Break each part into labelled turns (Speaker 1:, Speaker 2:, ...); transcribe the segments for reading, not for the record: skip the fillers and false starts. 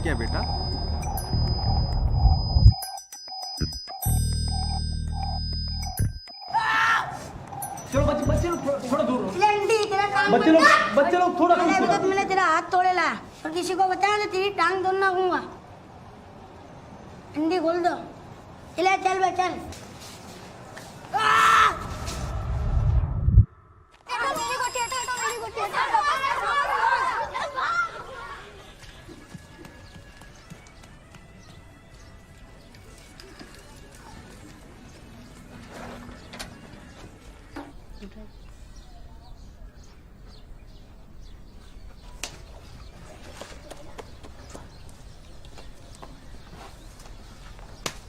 Speaker 1: क्या बेटा?
Speaker 2: चलो बच्चे लोग थोड़ा दूर रहो। बच्चे लोग थोड़ा दूर रहो।
Speaker 3: मैंने तेरा हाथ तोड़े ला और किसी को बताया तो तेरी टांग तोड़ना दूंगा। अंडी खोल दो। चल चल।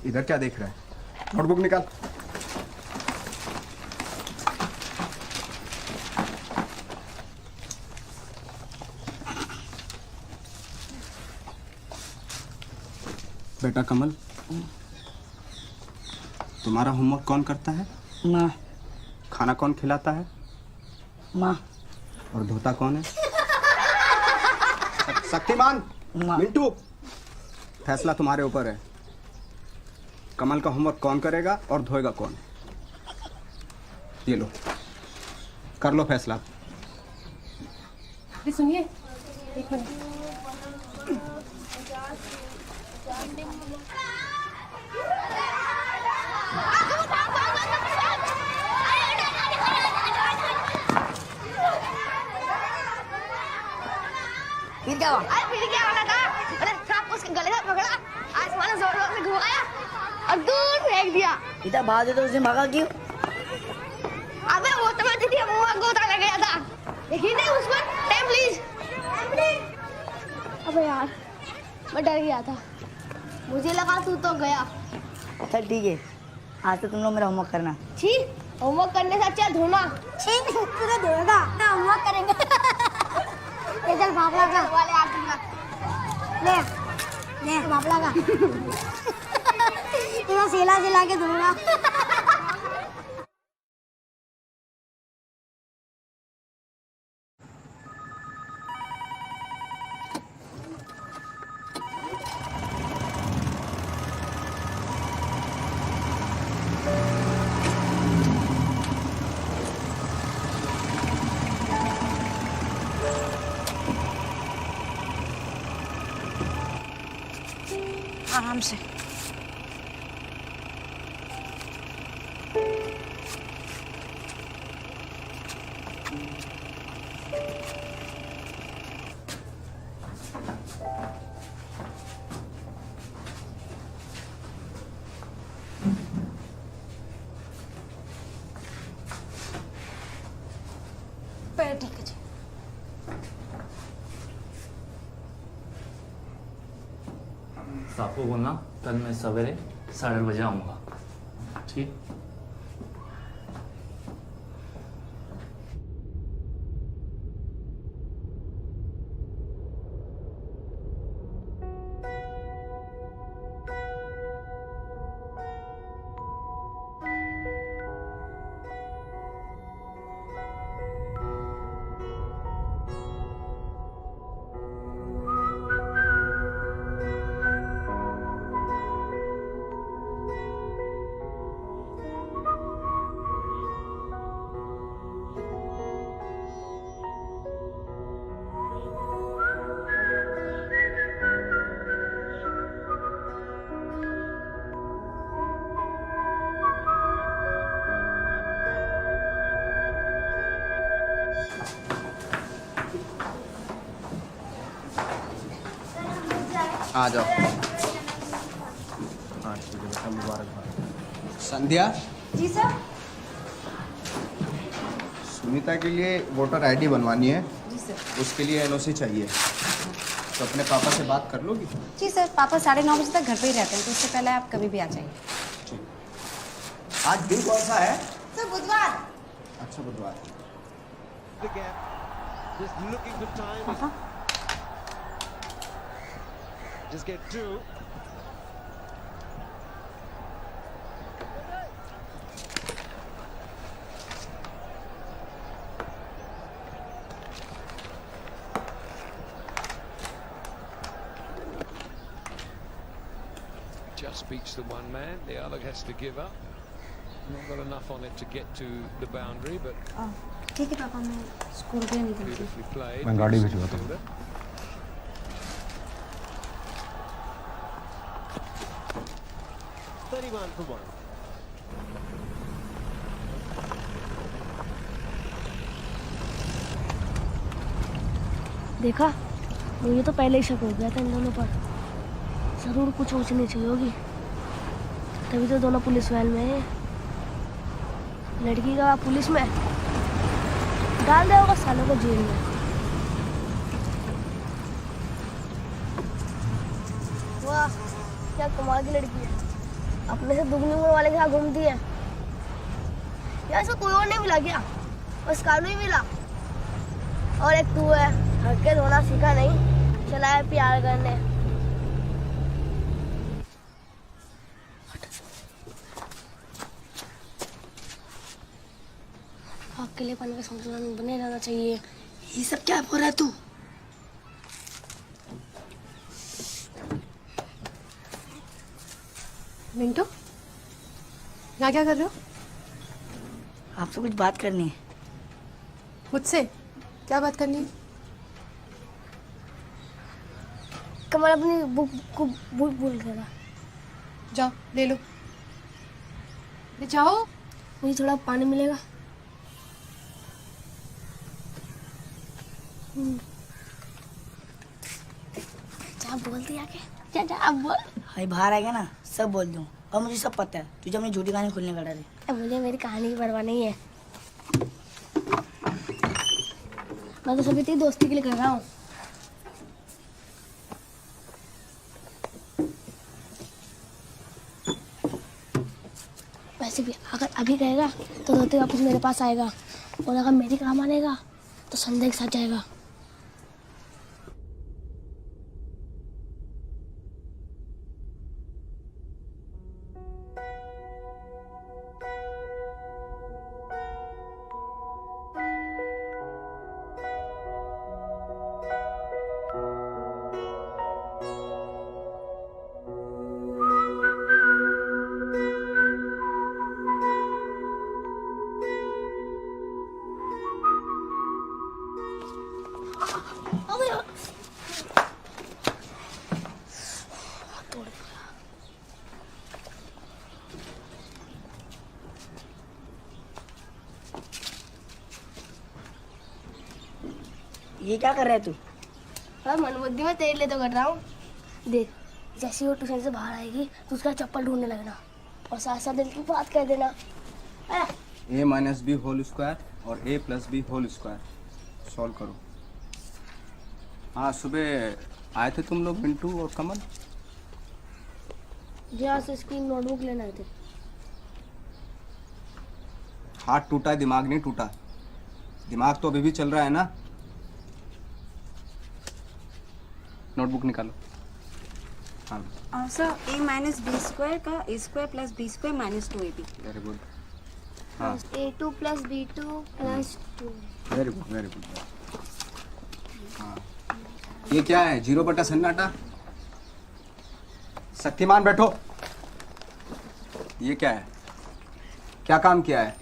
Speaker 1: इधर क्या देख रहा है? नोटबुक निकाल। बेटा कमल, तुम्हारा होमवर्क कौन करता है?
Speaker 3: माँ।
Speaker 1: खाना कौन खिलाता है?
Speaker 3: माँ।
Speaker 1: और धोता कौन है? शक्तिमान, मिंटू, फैसला तुम्हारे ऊपर है। कमल का होमवर्क कौन करेगा और धोएगा कौन? ये लो, कर लो फैसला।
Speaker 4: सुनिए, एक मिनट।
Speaker 3: फिर क्या हुआ?
Speaker 5: फिर क्या वाला था? अरे सांप को उसके गले से पकड़ा, आसमान में जोर-जोर से घुमाया और दूर फेंक दिया।
Speaker 3: इतना भाग दे तो उसने भागा क्यों?
Speaker 5: अबे वो तो मैं तुझे मुंह में गोता लग गया था। देखिए नहीं उस पर टाइम प्लीज। अबे यार, मैं डर गया था। मुझे लगा तू तो गया।
Speaker 3: चल ठीक है, आज तो तुम लोग मेरा होमवर्क करना।
Speaker 5: छी, होमवर्क करने से अच्छा धोना।
Speaker 3: छी, तू तो धोएगा। ना होमवर्क करेंगे। ये चल भापला का।
Speaker 5: वाले आदमी का।
Speaker 3: ले भापला का। इधर सिला के धोना। आराम से। पैर ठीक है जी।
Speaker 6: साहब को बोलना कल मैं सवेरे 8:30 बजे आऊँगा। ठीक?
Speaker 1: आ जाओ। हाँ ठीक है बेटा, मुबारकबाद। संध्या।
Speaker 4: जी सर।
Speaker 1: सुनीता के लिए वोटर आईडी बनवानी है।
Speaker 4: जी सर।
Speaker 1: उसके लिए एनओसी चाहिए, तो अपने पापा से बात कर लोगी?
Speaker 4: जी सर, पापा 9:30 बजे तक घर पे ही रहते हैं, तो उससे पहले आप कभी भी आ जाइए।
Speaker 1: आज दिन कौन सा है?
Speaker 3: सर बुधवार।
Speaker 1: अच्छा बुधवार।
Speaker 4: पापा
Speaker 7: Just get two. beats the one man, the other has to give up. Not got enough on it to get to the boundary, but
Speaker 3: ठीक है पापा मैं
Speaker 4: स्कूल के लिए निकलती हूँ।
Speaker 7: beautifully played.
Speaker 1: मैं गाड़ी भिजवाता हूँ।
Speaker 7: Fielder. 31 for 1.
Speaker 8: देखा, मुझे तो पहले ही शक हो गया था इन दोनों पर। जरूर कुछ ऊंच नीच हुई होगी, तभी तो दोनों पुलिस वैन में है। लड़की का बाप पुलिस में, डाल दे होगा सालों को जेल में। वाह, क्या कमाल की लड़की है। अपने से दुगनी उम्र वाले के साथ घूमती है। यार इसको कोई और नहीं मिला क्या? बस कालू ही मिला। और एक तू है, हल्के धोना सीखा नहीं, चला है प्यार करने। अकेलेपन का संतुलन बने रहना चाहिए। ये सब क्या बोल रहा है तू?
Speaker 9: मिंटू, यहाँ क्या कर रहे हो?
Speaker 8: आपसे कुछ बात करनी है।
Speaker 9: मुझसे क्या बात करनी है?
Speaker 8: कमल अपनी बुक को भूल गया।
Speaker 9: जाओ ले लो। ले जाओ।
Speaker 8: मुझे थोड़ा पानी मिलेगा? जा बोलती आके। जा अब बोल।
Speaker 10: भाई बाहर आएगा ना सब बोल दूँ, और मुझे सब पता है तुझे अपनी झूठी कहानी खुलने का डर है।
Speaker 8: मुझे मेरी कहानी की परवाह नहीं है। मैं तो सभी तेरी दोस्ती के लिए कर रहा हूँ। वैसे भी अगर अभी कहेगा तो रोते वापस मेरे पास आएगा, और अगर मेरी काम आनेगा तो संदेह के साथ जाएगा।
Speaker 10: ये क्या कर रहा है तू?
Speaker 8: हाँ, मनबुद्धि में तेरे लिए तो कर रहा हूँ। देख, जैसे वो ट्यूशन से बाहर आएगी तो उसका चप्पल ढूंढने लगना, और साथ साथ दिल की बात कह देना।
Speaker 1: a minus B whole square और a plus B whole square solve करो। हाँ, सुबह आए थे तुम लोग मिंटू और कमल।
Speaker 8: जहाँ से इसकी नोटबुक लेना थे।
Speaker 1: हाथ टूटा है, दिमाग नहीं टूटा। दिमाग तो अभी भी चल रहा है ना। नोटबुक निकालो। हाँ
Speaker 4: sir, a minus B square का a square plus B square minus 2ab।
Speaker 1: Very good. हाँ
Speaker 8: A2 plus B2 plus 2।
Speaker 1: Very good very good. हाँ, ये क्या है? 0 बटा सन्नाटा। शक्तिमान बैठो। ये क्या है? क्या काम किया है?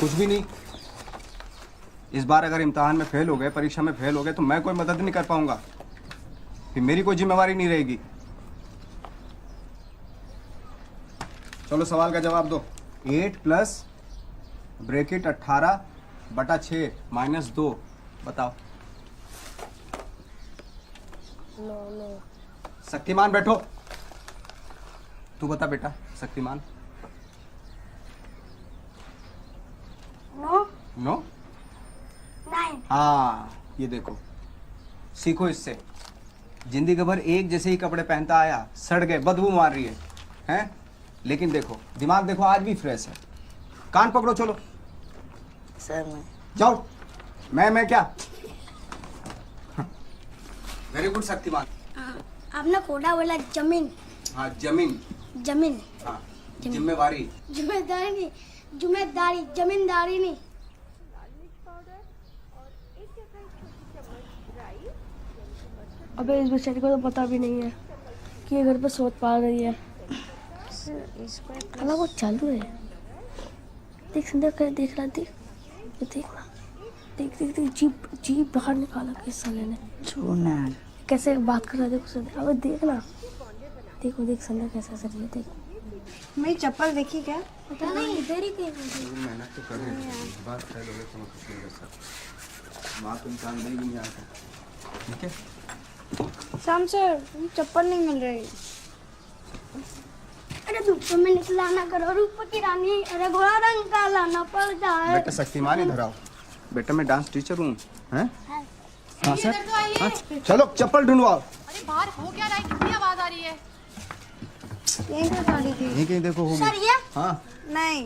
Speaker 1: कुछ भी नहीं। इस बार अगर इम्तिहान में फेल हो गए, परीक्षा में फेल हो गए, तो मैं कोई मदद नहीं कर पाऊंगा, फिर मेरी कोई जिम्मेवारी नहीं रहेगी। चलो सवाल का जवाब दो। 8 प्लस ब्रैकेट 18 बटा 6 माइनस 2 बताओ।
Speaker 8: नो।
Speaker 1: शक्तिमान बैठो। तू बता बेटा, शक्तिमान।
Speaker 3: No
Speaker 1: no.
Speaker 3: 9।
Speaker 1: हाँ, ये देखो, सीखो इससे। जिंदगी भर एक जैसे ही कपड़े पहनता आया, सड़ गए, बदबू मार रही है, हैं? लेकिन देखो, दिमाग देखो, आज भी फ्रेश है। कान पकड़ो, चलो।
Speaker 10: सर मैं
Speaker 1: जाओ। मैं क्या? Very good Shaktimaan.
Speaker 3: आपने कोड़ा बोला जमीन।
Speaker 1: हाँ, जमीन।
Speaker 3: जमीन।
Speaker 1: हाँ, जिम्मेवारी।
Speaker 3: जिम्मेदारी नहीं, जिम्मेदारी, जमींदारी नहीं।
Speaker 8: अबे इस बेचारी को तो पता भी नहीं है कि ये घर पे सोच पा रही है।
Speaker 4: इसको
Speaker 8: अला वो चालू है। देख संध्या कर देख रहा देख ये देख ना देख देख देख जीप जीप बाहर निकाला किस साले ने।
Speaker 10: छोड़ना
Speaker 8: कैसे बात कर रहा है देखो संध्या। अब देख ना देखो देख संध्या कैसे हंस रही है देख।
Speaker 4: मेरी चप्पल देखी क्या?
Speaker 8: पता नहीं इधर ही कहीं
Speaker 1: मेहनत तो कर रहे हैं, बात फेल हो गए तो मैं कुछ नहीं कर सकता। बात इंसान नहीं आता, ठीक है।
Speaker 4: शाम सर चप्पल नहीं मिल रही।
Speaker 3: अरे धूप में निकला ना करो रूप की रानी, अरे घोड़ा रंग का लाना पड़ता है।
Speaker 1: बेटा शक्तिमान इधर आओ। बेटा मैं डांस टीचर हूँ, हैं? हाँ सर। हाँ, चलो चप्पल ढूंढवाओ।
Speaker 9: अरे बाहर हो क्या रहा है? कितनी आवाज आ रही है?
Speaker 4: यहीं पे गाड़ी थी।
Speaker 1: यहीं कहीं देखो होगी।
Speaker 8: सर ये
Speaker 1: हाँ
Speaker 4: नहीं,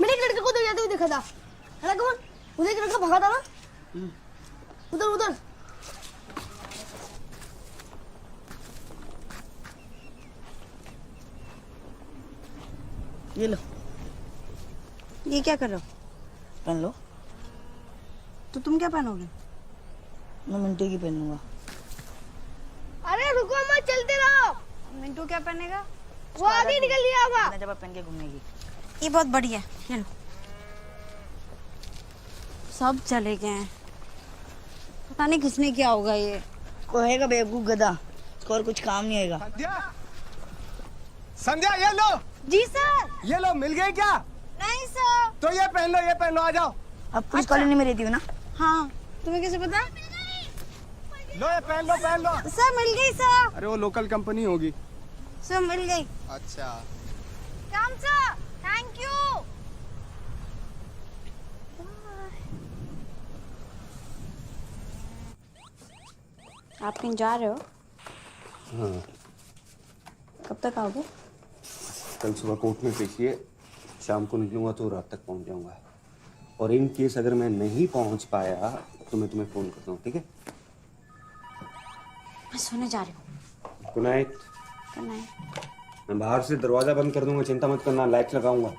Speaker 8: मैंने एक लड़के को तो जाते हुए देखा था। है कौन? उधर एक लड़का भागा था ना उधर उधर।
Speaker 10: ये लो
Speaker 4: ये क्या कर रहे हो?
Speaker 10: पहन लो।
Speaker 4: तो तुम क्या पहनोगे?
Speaker 10: मैं मिंटू की पहनूंगा।
Speaker 8: अरे रुको मत चलते रहो।
Speaker 4: मिंटू क्या पहनेगा?
Speaker 8: वो आगे निकल लिया होगा।
Speaker 10: मैंने जब पहन के घूमने की।
Speaker 4: ये बहुत बढ़िया है, ये लो। सब चले गए हैं, पता नहीं किसने किया होगा ये।
Speaker 10: कोहेगा बेवकूफ गधा, इसको और कुछ काम नहीं आएगा।
Speaker 1: संध्या, संध्या ये लो।
Speaker 4: जी सर।
Speaker 1: ये लो, मिल गई क्या?
Speaker 4: नहीं सर।
Speaker 1: तो ये पहन लो, आ जाओ।
Speaker 10: अब पुलिस कॉलोनी में रहती हूँ ना।
Speaker 4: हाँ, तुम्हें कैसे पता?
Speaker 1: लो ये पहन लो।
Speaker 4: सर मिल गई सर।
Speaker 1: अरे वो लोकल कंपनी होगी।
Speaker 4: सर मिल गई।
Speaker 1: अच्छा
Speaker 4: राम सर, थैंक यू। आप कहीं जा रहे हो?
Speaker 11: हाँ,
Speaker 4: कब तक आओगे?
Speaker 11: कल सुबह कोर्ट में पेशी है, शाम को निकलूंगा तो रात तक पहुंच जाऊंगा। और इन केस अगर मैं नहीं पहुंच पाया तो मैं तुम्हें फोन करता हूँ, ठीक है?
Speaker 4: मैं सोने जा रही हूँ।
Speaker 11: Good night.
Speaker 4: Good night.
Speaker 11: मैं बाहर से दरवाजा बंद कर दूंगा, चिंता मत करना, लाइट लगाऊंगा।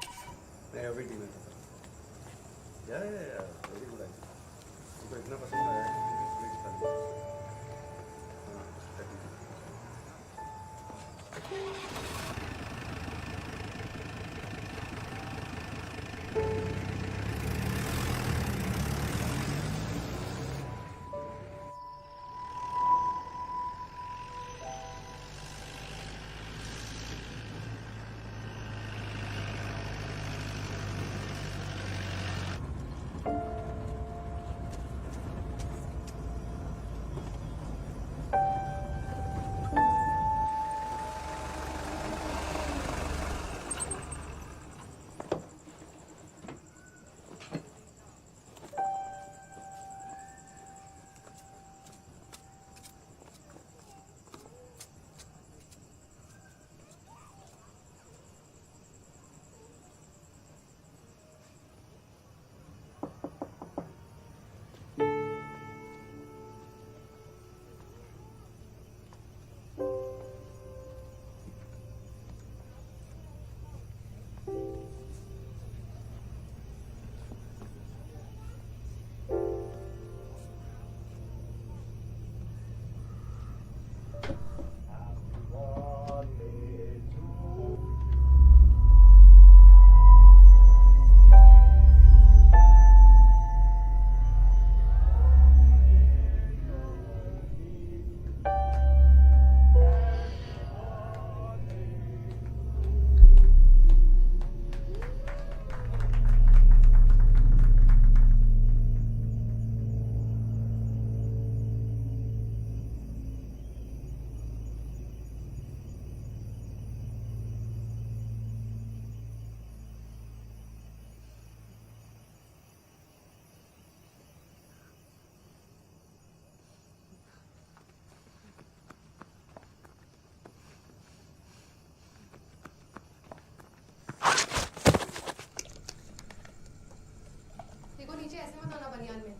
Speaker 9: देखो नीचे ऐसे मत आना बनियान में।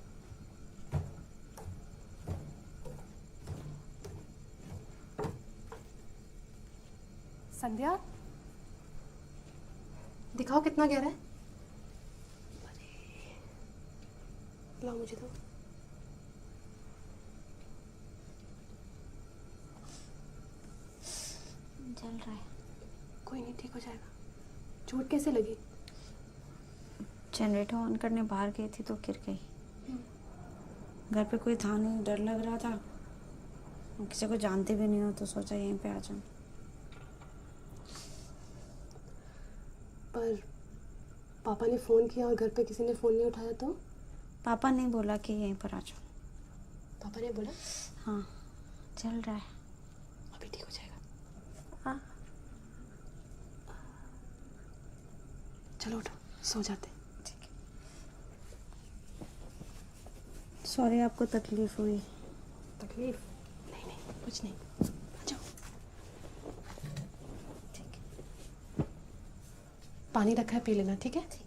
Speaker 9: संध्या, दिखाओ कितना गहरा है। लाओ मुझे तो।
Speaker 4: जल रहा है।
Speaker 9: कोई नहीं, ठीक हो जाएगा। चोट कैसे लगी?
Speaker 4: जनरेटर ऑन करने बाहर गई थी तो गिर गई। घर पे कोई था नहीं, डर लग रहा था, किसी को जानते भी नहीं हो तो सोचा यहीं पे आ जाऊं।
Speaker 9: पर पापा ने फ़ोन किया और घर पे किसी ने फ़ोन नहीं उठाया तो?
Speaker 4: पापा ने बोला कि यहीं पर आ जाओ।
Speaker 9: पापा ने बोला?
Speaker 4: हाँ, चल रहा है,
Speaker 9: अभी ठीक हो जाएगा।
Speaker 4: हाँ।
Speaker 9: चलो उठो, सो जाते।
Speaker 4: सॉरी आपको तकलीफ हुई।
Speaker 9: तकलीफ? नहीं नहीं, कुछ नहीं। आ जाओ। ठीक है, पानी रखा है, पी लेना, ठीक है?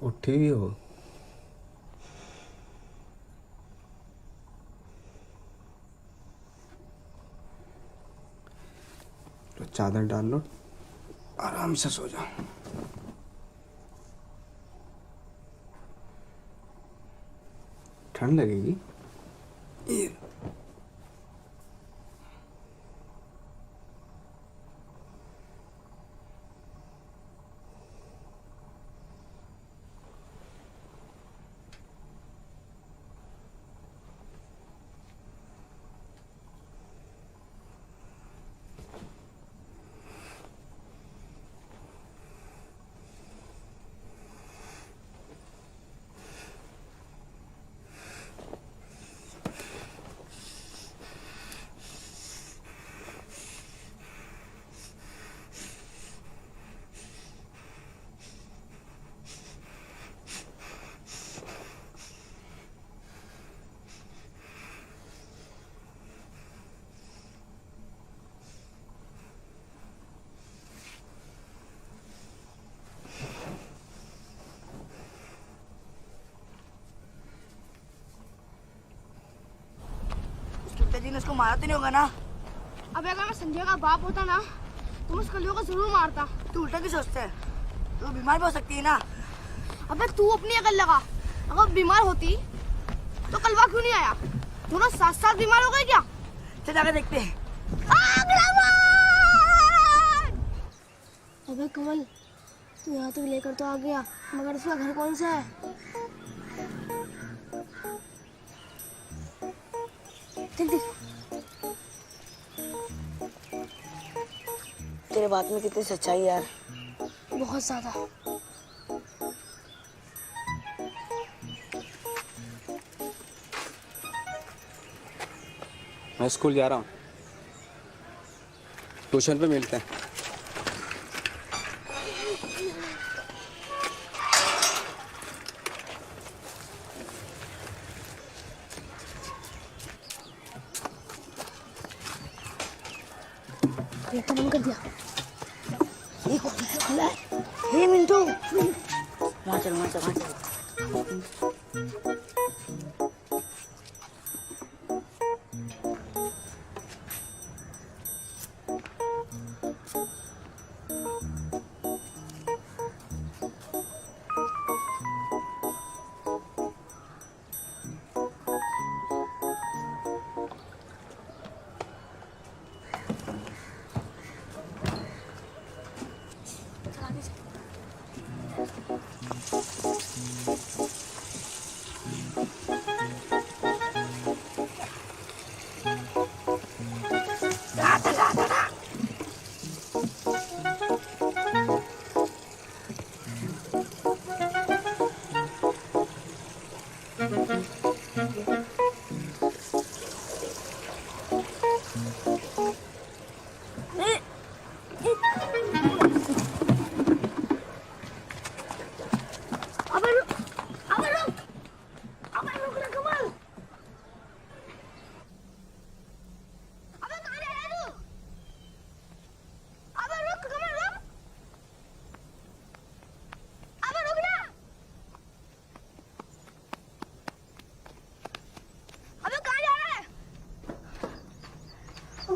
Speaker 11: उठी भी हो? तो चादर डाल लो, आराम से सो जाओ। ठंड लगेगी। ये
Speaker 10: पिताजी ने उसको मारा तो नहीं होगा ना?
Speaker 8: अबे अगर मैं संजय का बाप होता ना तो मैं उस कलियों को जरूर मारता।
Speaker 10: तू उल्टा क्यों सोचता है? तू बीमार भी हो सकती है ना।
Speaker 8: अबे तू अपनी अकल लगा, अगर बीमार होती तो कलवा क्यों नहीं आया? दोनों साथ साथ बीमार हो गए क्या?
Speaker 10: चल जाकर देखते हैं।
Speaker 8: अबे कमल, यहाँ तक लेकर तो आ गया, मगर उसका घर कौन सा है? देख देख,
Speaker 10: तेरे बात में कितनी सच्चाई है यार।
Speaker 8: बहुत ज्यादा।
Speaker 1: मैं स्कूल जा रहा हूँ, ट्यूशन पे मिलते हैं।
Speaker 8: गेट बंद कर दिया।
Speaker 10: ये खुला है। हे मिंटू, वहाँ चल वहाँ चल वहाँ चल।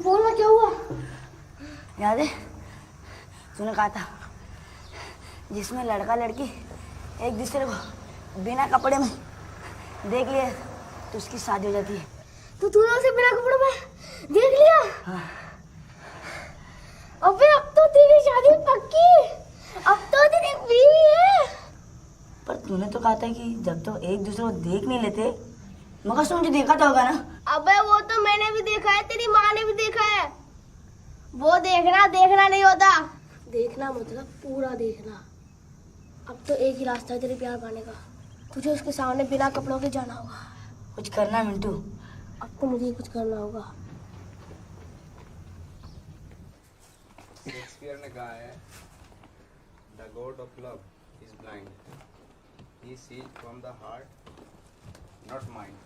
Speaker 8: बोलना क्या हुआ?
Speaker 10: याद है तूने कहा था जिसमें लड़का लड़की एक दूसरे को बिना कपड़े में देख लिए तो उसकी शादी हो जाती है।
Speaker 8: तो तूने उसे बिना कपड़ों में देख लिया?
Speaker 10: हाँ।
Speaker 8: अबे अब तो तेरी शादी पक्की, अब तो तेरी बीवी है।
Speaker 10: पर तूने तो कहा था कि जब तो एक दूसरे को देख नहीं लेते, मगर तुम मुझे देखा तो होगा ना।
Speaker 8: अबे वो तो मैंने भी देखा है, तेरी माँ ने भी देखा है। वो देखना देखना नहीं होता, देखना मतलब पूरा देखना। अब तो एक ही रास्ता है तेरे प्यार पाने का, तुझे उसके सामने बिना कपड़ों के जाना होगा।
Speaker 10: कुछ करना मिंटू।
Speaker 8: अब तो मुझे कुछ करना होगा।
Speaker 1: शेक्सपियर ने कहा है, the god of love is blind, he sees from the heart not mind.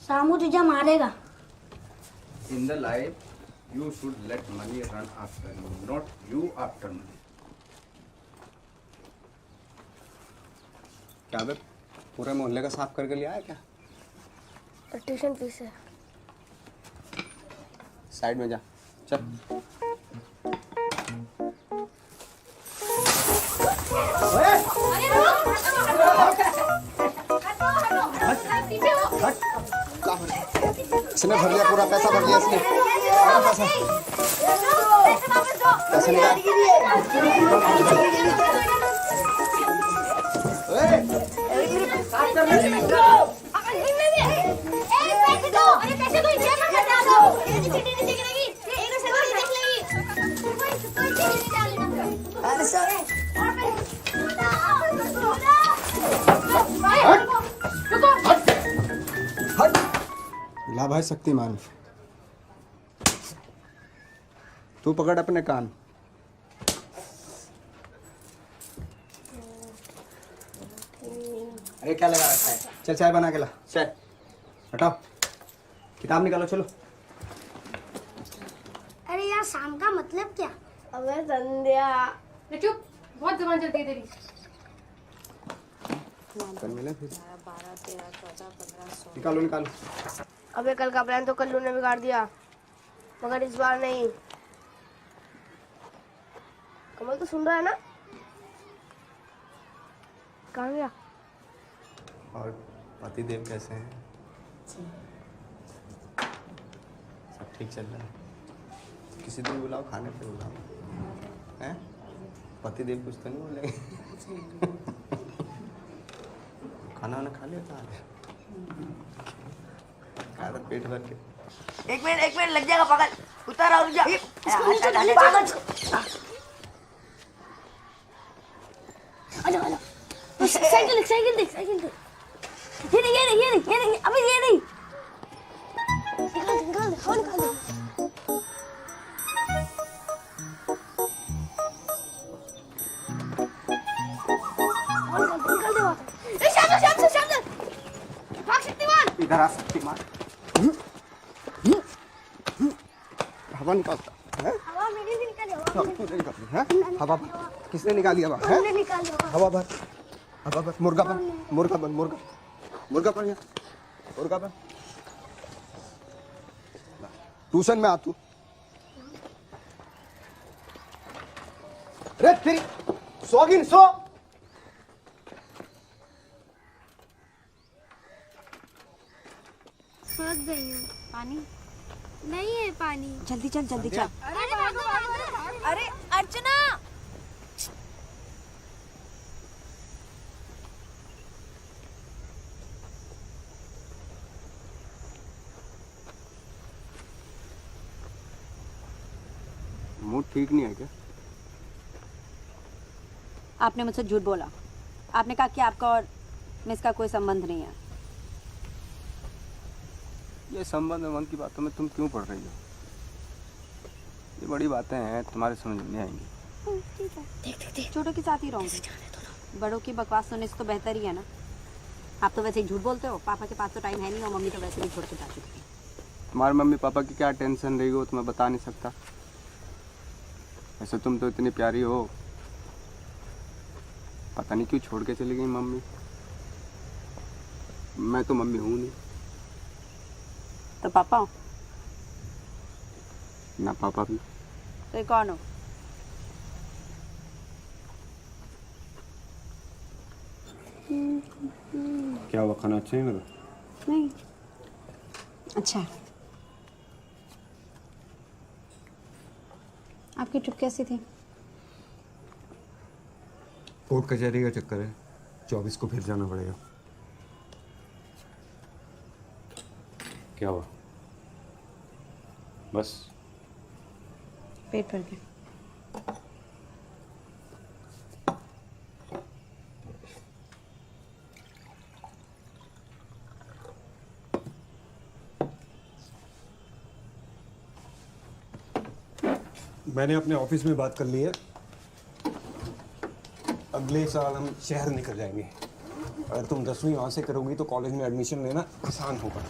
Speaker 3: Samu तुझे मारेगा।
Speaker 1: In the life, you should let money run after you, not you after money. क्या बे, पूरे मोहल्ले का साफ करके लिया है क्या?
Speaker 8: ट्यूशन फीस है।
Speaker 1: साइड में जा, चल। इसने भर लिया, पूरा पैसा भर लिया इसने। पैसा निकाल। ला भाई शक्तिमान, तू पकड़ अपने कान। अरे क्या लगा रखा है? चल चाय बना के ला। चाय हटाओ, किताब निकालो, चलो।
Speaker 3: अरे यार शाम का मतलब क्या?
Speaker 8: अबे संध्या,
Speaker 9: चुप, बहुत जुबान चलती है तेरी।
Speaker 1: कल मिले फिर। 12, 13, 14, 15, 16। निकालो निकालो।
Speaker 8: अबे कल का प्लान तो कल्लू ने बिगाड़ दिया, मगर इस बार नहीं। कमल तो सुन रहा है ना? कहाँ गया?
Speaker 1: और पतिदेव कैसे हैं? सब ठीक चल रहा है? किसी दिन बुलाओ, खाने पे बुलाओ, हैं? पति देव कुछ तो नहीं बोलेंगे? खाना वाना खा लिया था? खाया था पेट भर के?
Speaker 10: एक मिनट लग जाएगा पागल। उतार और जा।
Speaker 8: साइकिल देख। ये नहीं अबे ये नहीं। निकाल दे।
Speaker 1: इधर आ शक्तिमान। हवा निकालता है?
Speaker 8: हवा मेरी भी निकाली।
Speaker 1: हवा किसने निकाली? हवा है? हवा भर। मुर्गा बन। मुर्गा बन यहाँ। मुर्गा बन। ट्यूशन में आ तू। अरे तेरी सोगिन सो।
Speaker 3: फंस गई हूँ।
Speaker 4: पानी
Speaker 3: नहीं है पानी।
Speaker 4: जल्दी चल।
Speaker 3: अरे अर्चना,
Speaker 1: मूड ठीक नहीं है क्या?
Speaker 4: आपने मुझसे झूठ बोला। आपने कहा कि आपका और मिस का कोई संबंध नहीं है।
Speaker 1: ये संबंध की बातों में तुम क्यों पढ़ रही हो? ये बड़ी बातें हैं, तुम्हारे समझ में नहीं आएंगी।
Speaker 4: देख छोटों के साथ ही रहूंगी। बड़ों की बकवास सुनने से तो बेहतर ही है ना। आप तो वैसे ही झूठ बोलते हो। पापा के पास तो टाइम है नहीं और मम्मी तो वैसे भी छोड़ के जा चुकी है।
Speaker 1: तुम्हारे मम्मी पापा की क्या टेंशन रहेगी वो तुम्हें बता नहीं सकता। ऐसे तुम तो इतनी प्यारी हो, पता नहीं क्यों छोड़ के चली गई मम्मी। मैं तो मम्मी हूँ नहीं।
Speaker 4: तो पापा हो?
Speaker 1: ना पापा भी।
Speaker 4: तो ये कौन हो?
Speaker 11: क्या हुआ, खाना अच्छा नहीं लगा?
Speaker 4: नहीं अच्छा। आपकी ट्रिप कैसी थी?
Speaker 11: कोर्ट कचहरी का चक्कर है, 24 को फिर जाना पड़ेगा। क्या हुआ? बस
Speaker 4: पेट भर गया।
Speaker 11: मैंने अपने ऑफिस में बात कर ली है। अगले साल हम शहर निकल जाएंगे। अगर तुम 10वीं वहाँ से करोगी तो कॉलेज में एडमिशन लेना आसान होगा।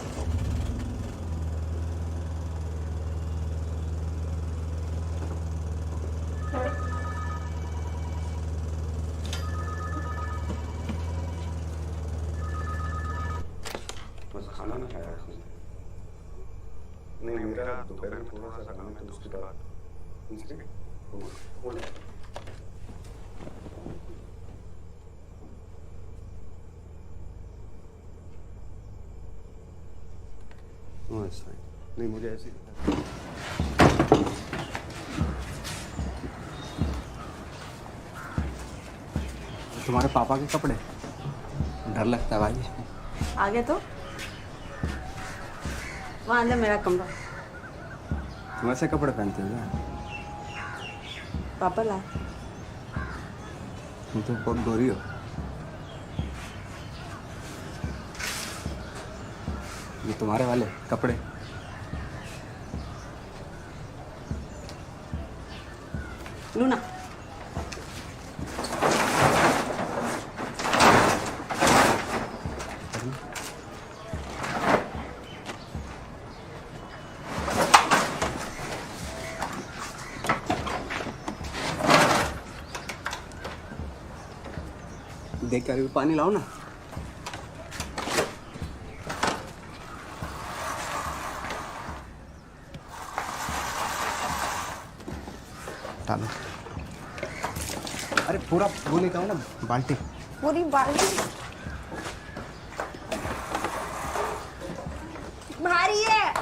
Speaker 11: बस खाना नहीं खाया नहीं, मेरा दोपहर में थोड़ा सा काम है तो उसके बाद नहीं, मुझे ऐसे
Speaker 1: तुम्हारे पापा के कपड़े डर लगता है भाई।
Speaker 4: आगे तो वहाँ अंदर मेरा कमरा।
Speaker 1: तुम ऐसे कपड़े पहनते हो क्या?
Speaker 4: पापा ला।
Speaker 1: तुम तो बहुत गोरी हो। ये तुम्हारे वाले कपड़े
Speaker 4: लूना।
Speaker 1: देख कर पानी लाओ ना। डालो। अरे पूरा वो लेके आओ ना, बाल्टी।
Speaker 4: पूरी बाल्टी भारी है।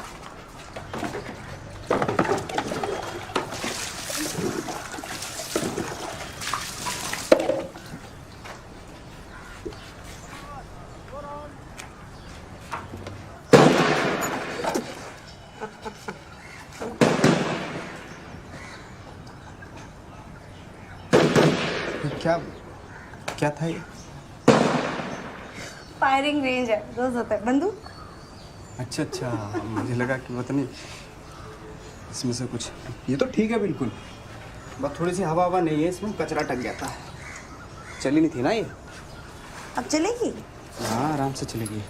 Speaker 1: क्या था ये?
Speaker 4: फायरिंग रेंज है, रोज होता है बंदूक।
Speaker 1: अच्छा, मुझे लगा कि पता नहीं इसमें से कुछ। ये तो ठीक है बिल्कुल, बस थोड़ी सी हवा नहीं है इसमें, कचरा टक गया था। चली नहीं थी ना ये।
Speaker 4: अब चलेगी?
Speaker 1: हाँ, आराम से चलेगी।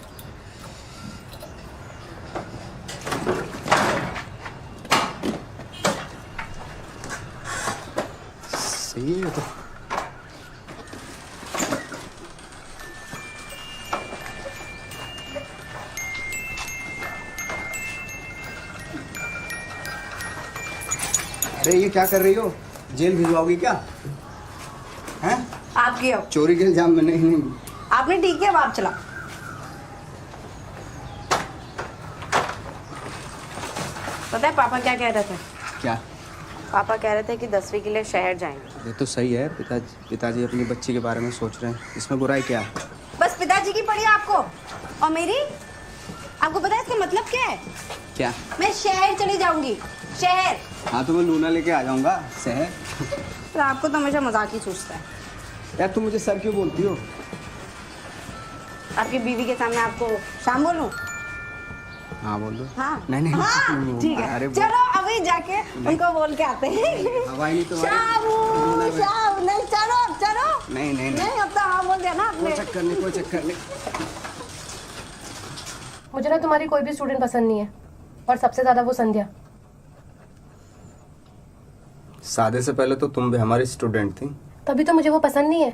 Speaker 1: सही है तो। अरे ये क्या कर रही हो? जेल भिजवाओगी क्या? हैं?
Speaker 4: आपकी अब
Speaker 1: चोरी के इल्जाम में नहीं।
Speaker 4: आपने ठीक है, अब आप चला। पता है पापा क्या कह रहे थे?
Speaker 1: क्या?
Speaker 4: पापा कह रहे थे कि 10वीं के लिए शहर जाएंगे।
Speaker 1: ये तो सही है, पिताजी अपनी बच्ची के बारे में सोच रहे हैं, इसमें बुराई क्या है?
Speaker 4: बस पिताजी की पड़ी आपको, और मेरी? आपको पता है इसका मतलब क्या है?
Speaker 1: क्या?
Speaker 4: मैं शहर चली जाऊंगी, शहर।
Speaker 1: हाँ तो मैं लूना लेके आ जाऊंगा शहर।
Speaker 4: तो आपको तो हमेशा मजाक ही सूझता है।
Speaker 1: यार तुम मुझे सर क्यों बोलती हो?
Speaker 4: आपकी बीवी के सामने आपको शाम बोलूं?
Speaker 1: हाँ बोल दो।
Speaker 4: हाँ
Speaker 1: नहीं
Speaker 4: हाँ, ठीक है।
Speaker 1: अरे
Speaker 4: चलो अभी जाके उनको बोल के आते हैं।
Speaker 1: हवाई नहीं तुम्हारी।
Speaker 4: शाम नहीं, चलो
Speaker 1: नहीं
Speaker 4: अब तो हाँ बोल दिया ना आपने।
Speaker 1: कोई चक्कर नहीं।
Speaker 9: मुझे ना तुम्हारी कोई भी स्टूडेंट पसंद नहीं है, और सबसे ज्यादा वो संध्या।
Speaker 1: शादी से पहले तो तुम भी हमारी स्टूडेंट थी।
Speaker 9: तभी तो मुझे वो पसंद नहीं है।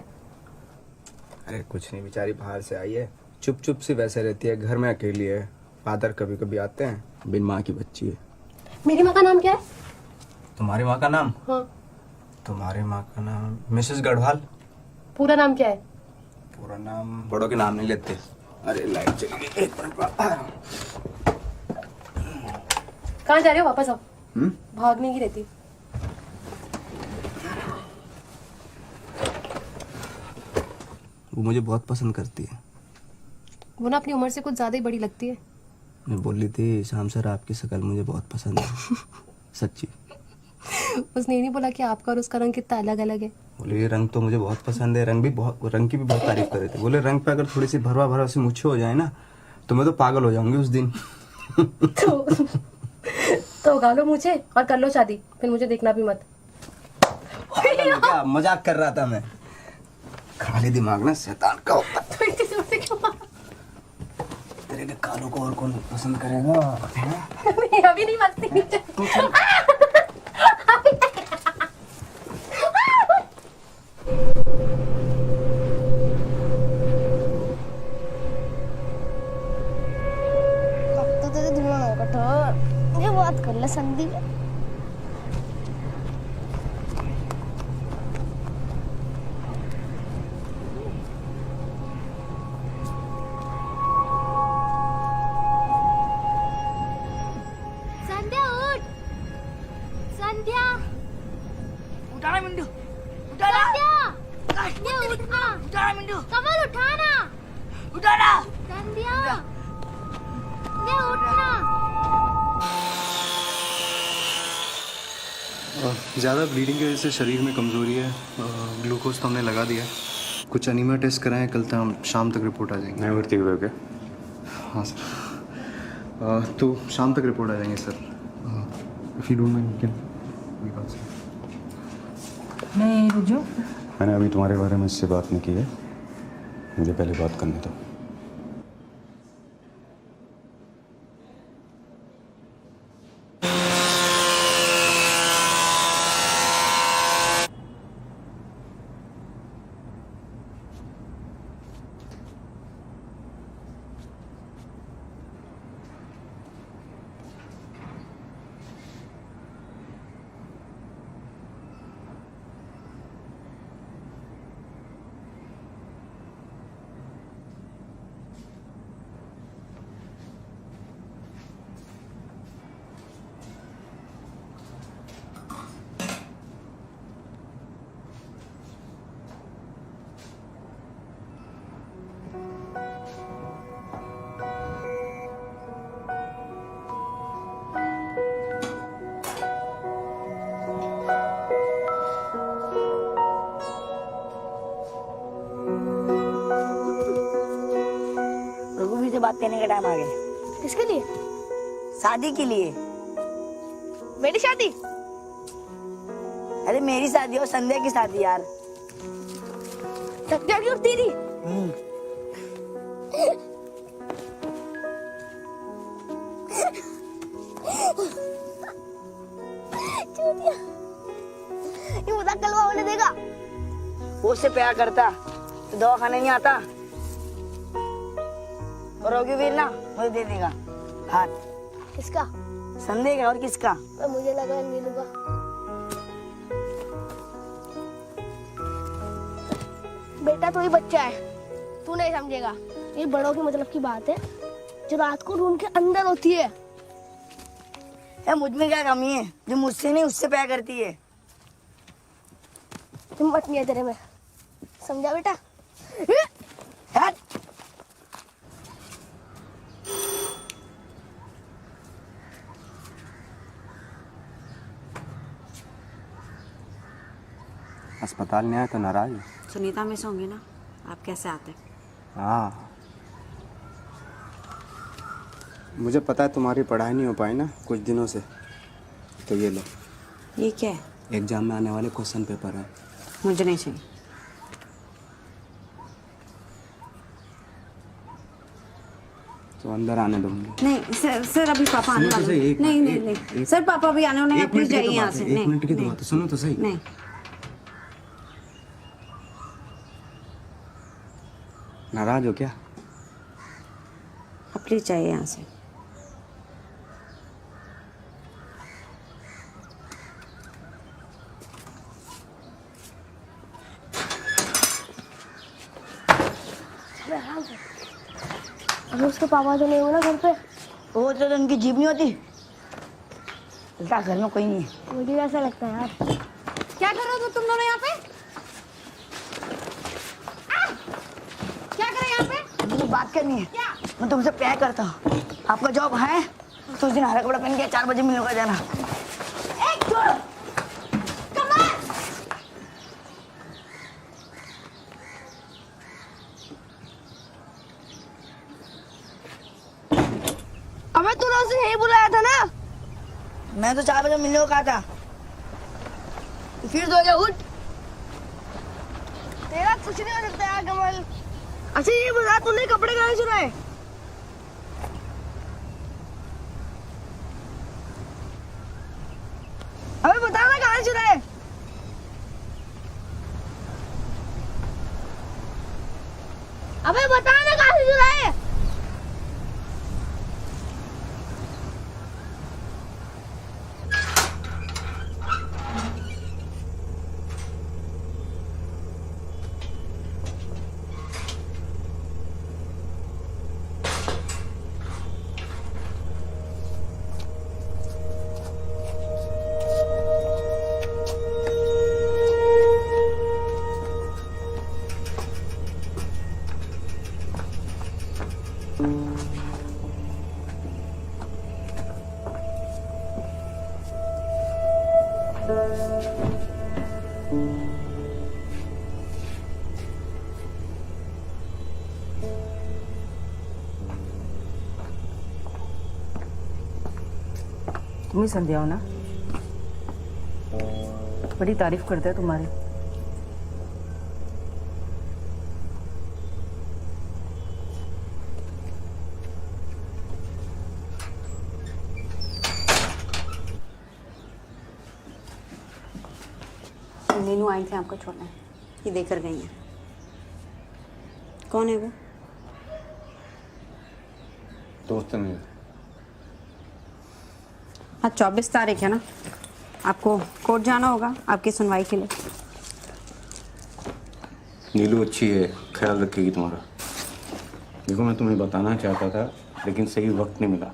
Speaker 1: अरे कुछ नहीं, बेचारी बाहर से आई है, चुप सी वैसे रहती है, घर में अकेली है। फादर कभी कभी आते हैं, बिन माँ की बच्ची है।
Speaker 9: मेरी माँ का नाम क्या है?
Speaker 1: तुम्हारी माँ का नाम?
Speaker 9: हाँ।
Speaker 1: तुम्हारी माँ का नाम मिसेस गढ़वाल।
Speaker 9: पूरा नाम क्या है?
Speaker 1: पूरा नाम बड़ों के नाम नहीं लेते। अरे लाइट चली गई, एक मिनट।
Speaker 9: कहाँ जा रहे हो? वापस आओ। भागने की रहती।
Speaker 1: वो मुझे बहुत पसंद करती है।
Speaker 9: वो ना अपनी उम्र से कुछ ज्यादा ही बड़ी लगती है।
Speaker 1: मैं बोल रही थी शाम सर आपकी शक्ल मुझे बहुत पसंद है। सच्ची।
Speaker 9: उसने ये नहीं बोला कि आपका और उसका रंग कितना अलग अलग है?
Speaker 1: बोले ये रंग तो मुझे बहुत पसंद है, रंग की भी बहुत तारीफ कर रहे थे। बोले रंग पे अगर थोड़ी सी भरवा सी मुच्छे हो जाए ना तो मैं तो पागल हो जाऊंगी उस दिन।
Speaker 9: तो उगा लो मुझे और कर लो शादी, फिर मुझे देखना भी मत।
Speaker 1: क्या मजाक कर रहा था मैं। खाली दिमाग ना शैतान का होता है। तेरे के कालों को और कौन पसंद करेगा?
Speaker 9: नहीं, अभी नहीं मस्ती।
Speaker 8: अब तो तेरे धुआं हो कठोर, ये बात कर ले संदीप।
Speaker 12: ज़्यादा ब्लीडिंग की वजह से शरीर में कमज़ोरी है। ग्लूकोज तो हमने लगा दिया है, कुछ एनीमिया टेस्ट कराएं, कल तक शाम तक रिपोर्ट आ जाएंगे।
Speaker 11: नए भर्ती हुए क्या?
Speaker 12: हाँ सर, तो शाम तक रिपोर्ट आ जाएंगे sir. If you don't mind can we बात से।
Speaker 13: मैं रुक जाऊँ?
Speaker 11: मैंने अभी तुम्हारे बारे में इससे बात नहीं की है, मुझे पहले बात करने दो।
Speaker 10: बात करने का टाइम आ गया।
Speaker 8: किसके लिए?
Speaker 10: शादी के लिए।
Speaker 8: मेरी शादी?
Speaker 10: अरे मेरी शादी और संध्या की शादी यार।
Speaker 8: संध्या की और तेरी? ये मजाक कलवा होने देगा?
Speaker 10: वो उससे प्यार करता तो दवा खाने नहीं आता। और रोगी ना मुझे दे देगा हाथ।
Speaker 8: किसका?
Speaker 10: संदेह का और किसका?
Speaker 8: मुझे लगा नीलू का। बेटा तू ही बच्चा है, तू नहीं समझेगा। ये बड़ों के मतलब की बात है जो रात को रूम के अंदर होती है।
Speaker 10: यार मुझ में क्या कमी है जो मुझसे नहीं उससे प्यार करती है?
Speaker 8: हिम्मत नहीं है तेरे में, समझा बेटा?
Speaker 10: हट।
Speaker 1: अस्पताल नहीं आए तो नाराज हो?
Speaker 4: सुनीता मिस होंगी ना, आप कैसे आते?
Speaker 1: हाँ, मुझे पता है तुम्हारी पढ़ाई नहीं हो पाई ना कुछ दिनों से, तो ये लो।
Speaker 4: ये क्या है?
Speaker 1: एग्जाम में आने वाले क्वेश्चन पेपर है।
Speaker 4: मुझे नहीं चाहिए।
Speaker 1: तो अंदर आने दो मुझे।
Speaker 4: नहीं सर, सर अभी पापा आने वाले हैं। नहीं नहीं नहीं सर, पापा भी आने वाले हैं, प्लीज जाइए यहाँ से।
Speaker 1: एक मिनट की तो बात है, सुनो तो सही।
Speaker 4: नहीं,
Speaker 1: नाराज हो क्या?
Speaker 4: आप प्लीज जाइए यहाँ से।
Speaker 8: अगर उसके पापा तो नहीं हो ना घर पे?
Speaker 10: वो तो उनकी जीभ नहीं होती। क्या घर में कोई नहीं है।
Speaker 8: मुझे ऐसा लगता है यार।
Speaker 4: क्या कर रहे हो तुम दोनों यहाँ पे? क्या कर रहे हैं यहाँ पे?
Speaker 10: मुझे बात करनी है। क्या? मैं तुमसे प्यार करता हूँ। आपका जॉब है तो उस दिन हरा कपड़ा पहन के 4 बजे मिलने का जाना।
Speaker 8: अबे तूने उसे यही बुलाया था ना?
Speaker 10: मैं तो 4 बजे मिलने को कहा था।
Speaker 8: फिर सो जा, उठ। तेरा कुछ नहीं हो सकता यार कमल। अच्छा ये बता, तूने कपड़े कहाँ से चुराए? अबे बता ना कहाँ से चुराए? अबे बता ना कहाँ से चुराए?
Speaker 10: तुम ही संध्या हो ना? बड़ी तारीफ करते हैं तुम्हारी।
Speaker 4: नीनू आई थी आपको छोड़ने, ये देकर गई है। कौन है वो?
Speaker 1: दोस्त है मेरा।
Speaker 4: आज 24 तारीख है ना, आपको कोर्ट जाना होगा आपकी सुनवाई के लिए।
Speaker 11: नीलू अच्छी है, ख्याल रखेगी तुम्हारा। देखो मैं तुम्हें बताना चाहता था लेकिन सही वक्त नहीं मिला।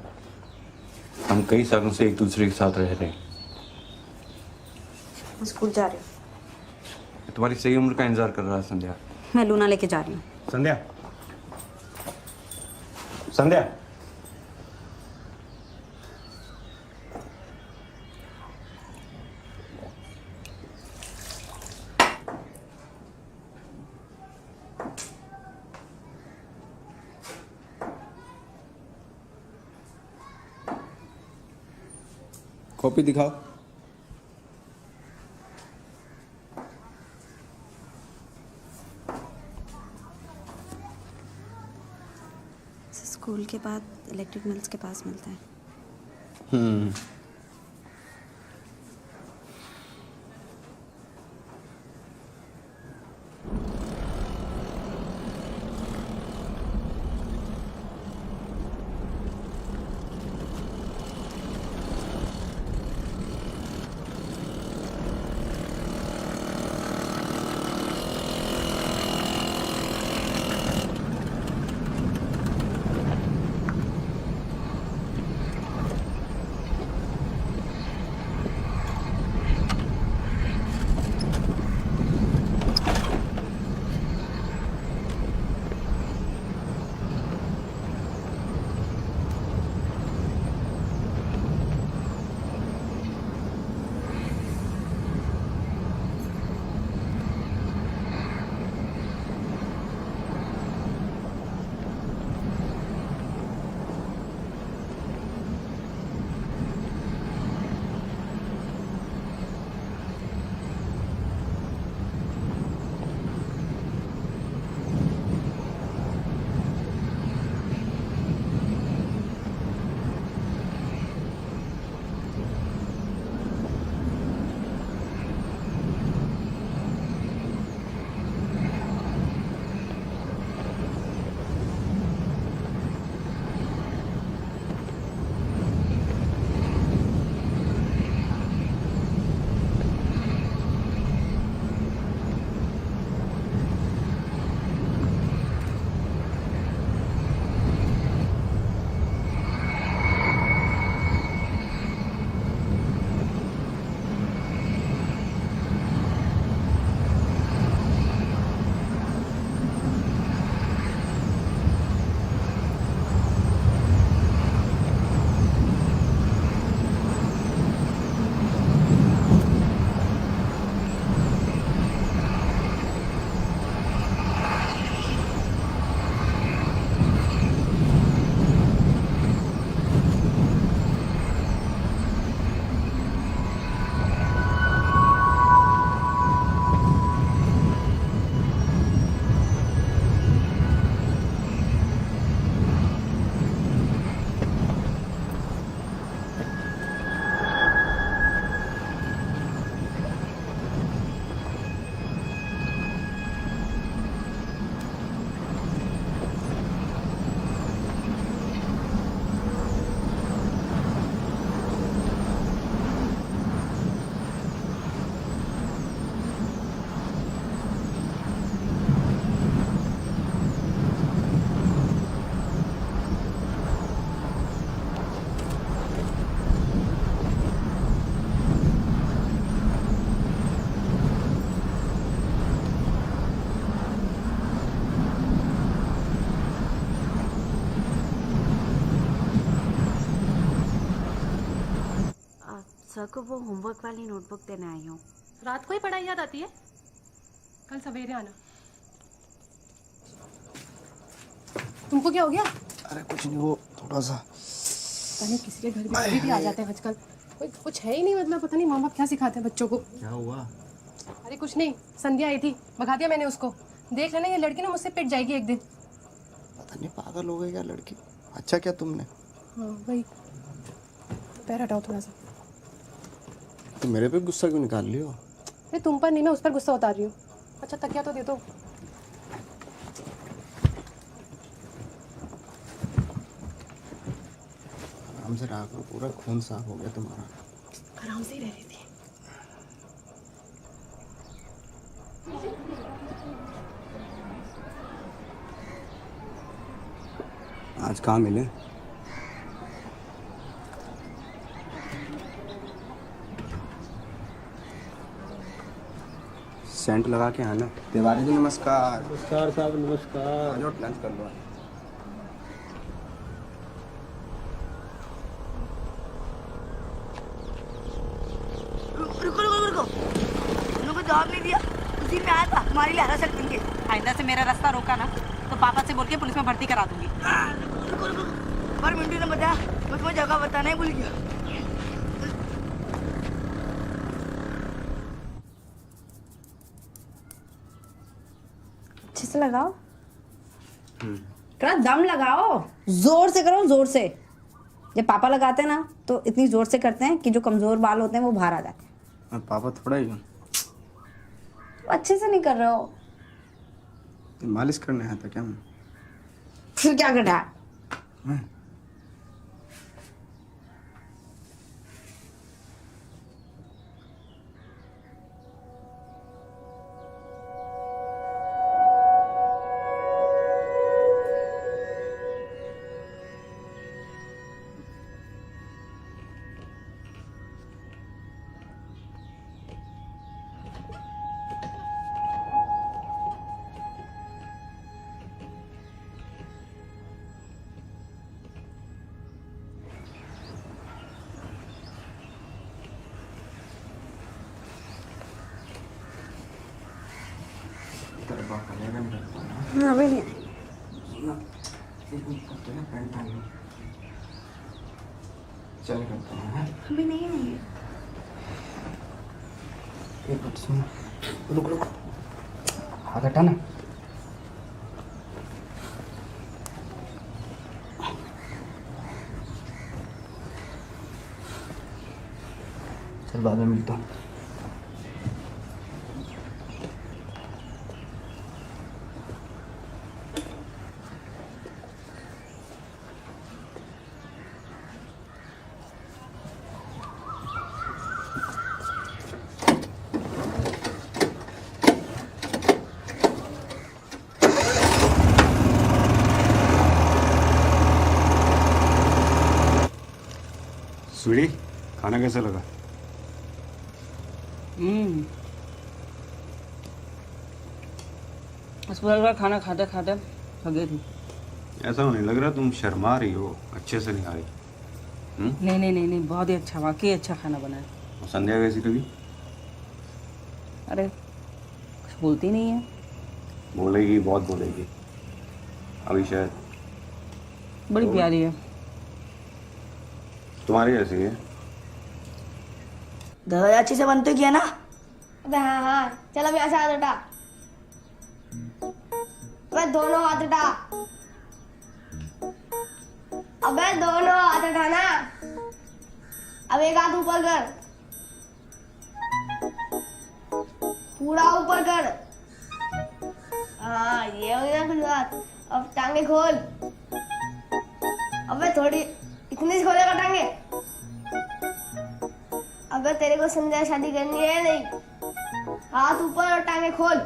Speaker 11: हम कई सालों से एक दूसरे के साथ रह रहे हैं।
Speaker 4: स्कूल जा रही हूँ।
Speaker 11: तुम्हारी सही उम्र का इंतजार कर रहा है संध्या।
Speaker 4: मैं लूना लेके जा रही हूँ।
Speaker 11: संध्या, संध्या।
Speaker 1: कॉपी दिखाओ।
Speaker 4: स्कूल के बाद इलेक्ट्रिक मिल्स के पास मिलता है। सर को वो होमवर्क वाली नोटबुक देने आई हूँ।
Speaker 9: रात को ही पढ़ाई याद आती है? कल सवेरे आना। तुमको क्या हो गया?
Speaker 12: अरे कुछ नहीं, वो थोड़ा सा
Speaker 9: पता नहीं किसी के घर में कभी भी आ जाते हैं आजकल। कोई कुछ है ही नहीं, मतलब पता नहीं माँ बाप क्या सिखाते हैं बच्चों को।
Speaker 12: क्या हुआ?
Speaker 9: अरे कुछ नहीं, संध्या आई थी, भगा दिया मैंने उसको। देख लेना ये लड़की ना मुझसे पिट जाएगी एक दिन।
Speaker 12: पता नहीं पागल हो गई क्या लड़की। अच्छा क्या तुमने?
Speaker 9: हाँ वही, पैर हटाओ थोड़ा सा।
Speaker 12: तो मेरे पे गुस्सा क्यों निकाल लियो?
Speaker 9: अरे तुम पर नहीं, मैं उस पर गुस्सा उतार रही हूँ। अच्छा तकिया तो दे दो।
Speaker 12: आराम से रहा करो, पूरा खून साफ हो गया तुम्हारा।
Speaker 9: आराम से ही रह रही थी।
Speaker 1: आज कहाँ मिले? सेंट लगा के आना। तिवारी जी नमस्कार।
Speaker 2: नमस्कार साहब, नमस्कार।
Speaker 1: आज लंच कर लो।
Speaker 10: रुको रुको रुको, उनको जवाब नहीं दिया, उसी में आया था हमारे लिए हरा सकती है।
Speaker 13: आइंदा से मेरा रास्ता रोका ना तो पापा से बोल के पुलिस में भर्ती करा दूंगी।
Speaker 10: रुको रुको, पर मिंटू ने बताया, मैं तुम्हें जगह बताना ही भूल गया।
Speaker 4: से लगाओ, थोड़ा दम लगाओ, जोर से करो, जोर से। जब पापा लगाते हैं ना तो इतनी जोर से करते हैं कि जो कमजोर बाल होते हैं वो बाहर आ जाते हैं।
Speaker 1: पापा थोड़ा ही
Speaker 4: अच्छे से नहीं कर रहे हो।
Speaker 1: तो मालिश करने आया था क्या मैं?
Speaker 4: फिर क्या कर रहा है? हाँ अभी नहीं
Speaker 1: चल करते हैं।
Speaker 4: अभी नहीं है।
Speaker 1: एक मिनट सुन, रुक रुक, हाथ हटा ना। चल बाद में मिलता हूँ।
Speaker 11: स्वीटी, खाना कैसा लगा?
Speaker 13: अस्पताल का खाना खाते खाते थक गई थी।
Speaker 11: ऐसा नहीं लग रहा, तुम शर्मा रही हो, अच्छे से नहीं आ रही।
Speaker 13: नहीं, बहुत ही अच्छा, वाकई अच्छा खाना बना है।
Speaker 11: और संध्या कैसी लगी?
Speaker 13: अरे कुछ बोलती नहीं है।
Speaker 11: बोलेगी, बहुत बोलेगी अभी शायद।
Speaker 13: बड़ी प्यारी है,
Speaker 11: तुम्हारी जैसी है।
Speaker 10: दादा अच्छे से बनते किया ना?
Speaker 8: अबे हाँ, चल अब यहाँ से हाथ उठा। अबे दोनों हाथ उठा। अबे दोनों हाथ उठाना। अब एक हाथ ऊपर कर, पूरा ऊपर कर। हाँ ये हो गया कुछ बात। अब टांगे खोल। अबे थोड़ी इतनी सी खोलेगा टांगे? अगर तेरे को संध्या शादी करनी है नहीं, हाथ ऊपर और टांगे खोल।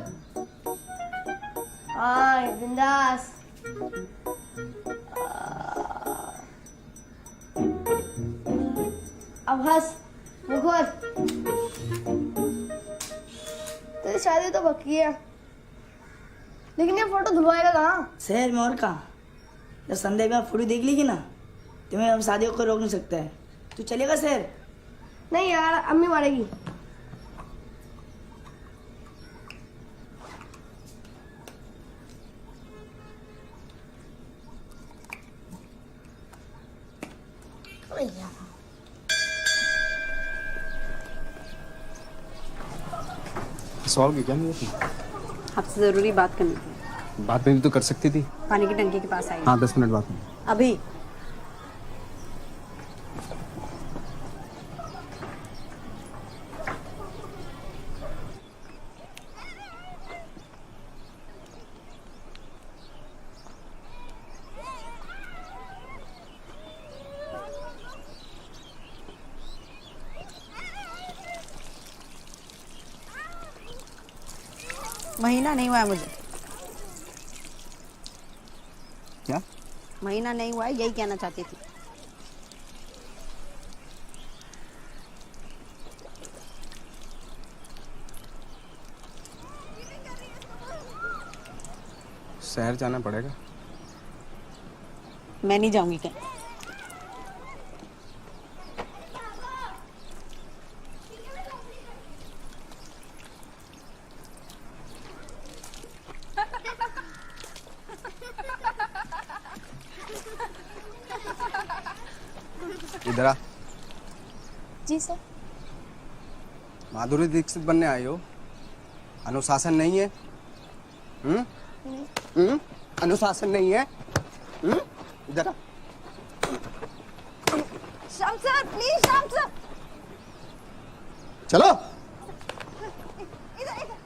Speaker 8: हाँ बिंदास। अब हंस, मुंह खोल। तेरी शादी तो पक्की है, लेकिन ये फोटो धुलवाएगा कहाँ?
Speaker 10: शहर में और कहाँ? जब संध्या में फोटो देख लेगी ना, तुम्हें हम शादी को रोक नहीं सकता है। तू चलेगा शहर?
Speaker 8: नहीं यार, अम्मी मारेगी।
Speaker 1: सॉल्व क्या नहीं होती?
Speaker 4: आपसे जरूरी बात करनी थी।
Speaker 1: बात में भी तो कर सकती थी।
Speaker 4: पानी की टंकी के पास आई।
Speaker 1: हाँ 10 मिनट बाद में।
Speaker 4: अभी महीना नहीं हुआ है मुझे।
Speaker 1: क्या?
Speaker 4: महीना नहीं हुआ है, यही कहना चाहती थी।
Speaker 1: शहर जाना पड़ेगा।
Speaker 4: मैं नहीं जाऊंगी कहीं।
Speaker 1: इधर आ।
Speaker 8: जी सर।
Speaker 1: माधुरी दीक्षित बनने आई हो? अनुशासन नहीं है? अनुशासन नहीं है। इधर आ।
Speaker 3: Shyam sir please, Shyam sir
Speaker 1: चलो।
Speaker 3: इधर इधर।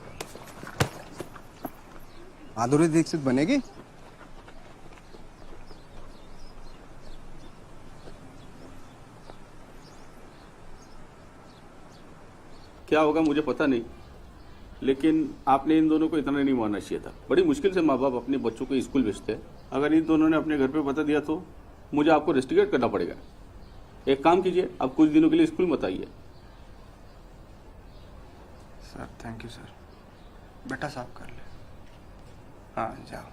Speaker 1: माधुरी दीक्षित बनेगी।
Speaker 14: क्या होगा मुझे पता नहीं, लेकिन आपने इन दोनों को इतना नहीं मानना चाहिए था। बड़ी मुश्किल से माँ बाप अपने बच्चों को स्कूल भेजते हैं। अगर इन दोनों ने अपने घर पे बता दिया तो मुझे आपको रेस्टिकेट करना पड़ेगा। एक काम कीजिए, आप कुछ दिनों के लिए स्कूल मत आइए।
Speaker 12: Sir thank you sir. बेटा साफ कर ले। हाँ जाओ।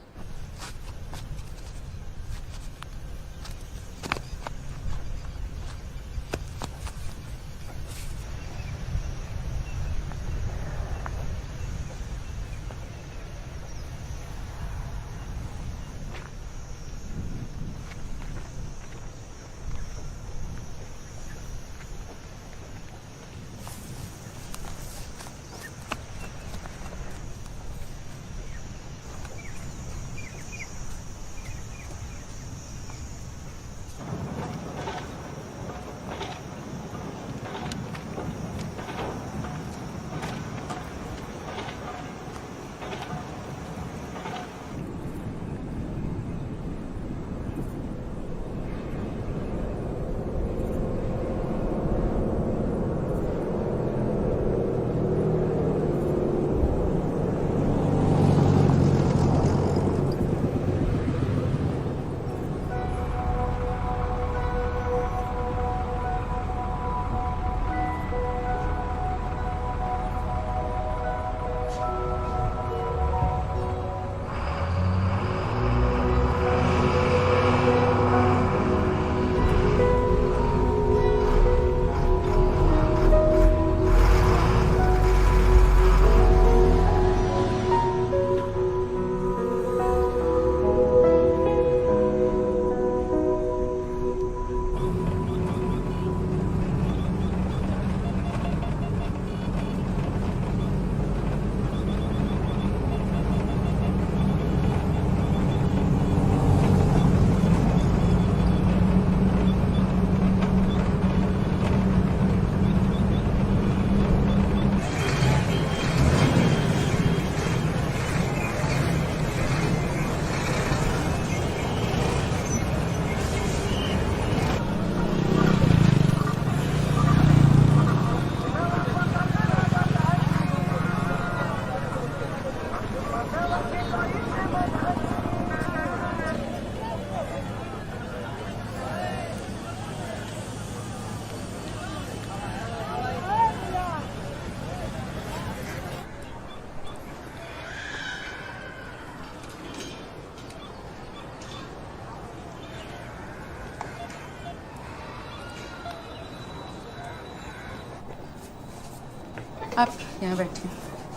Speaker 13: आप यहाँ बैठिए।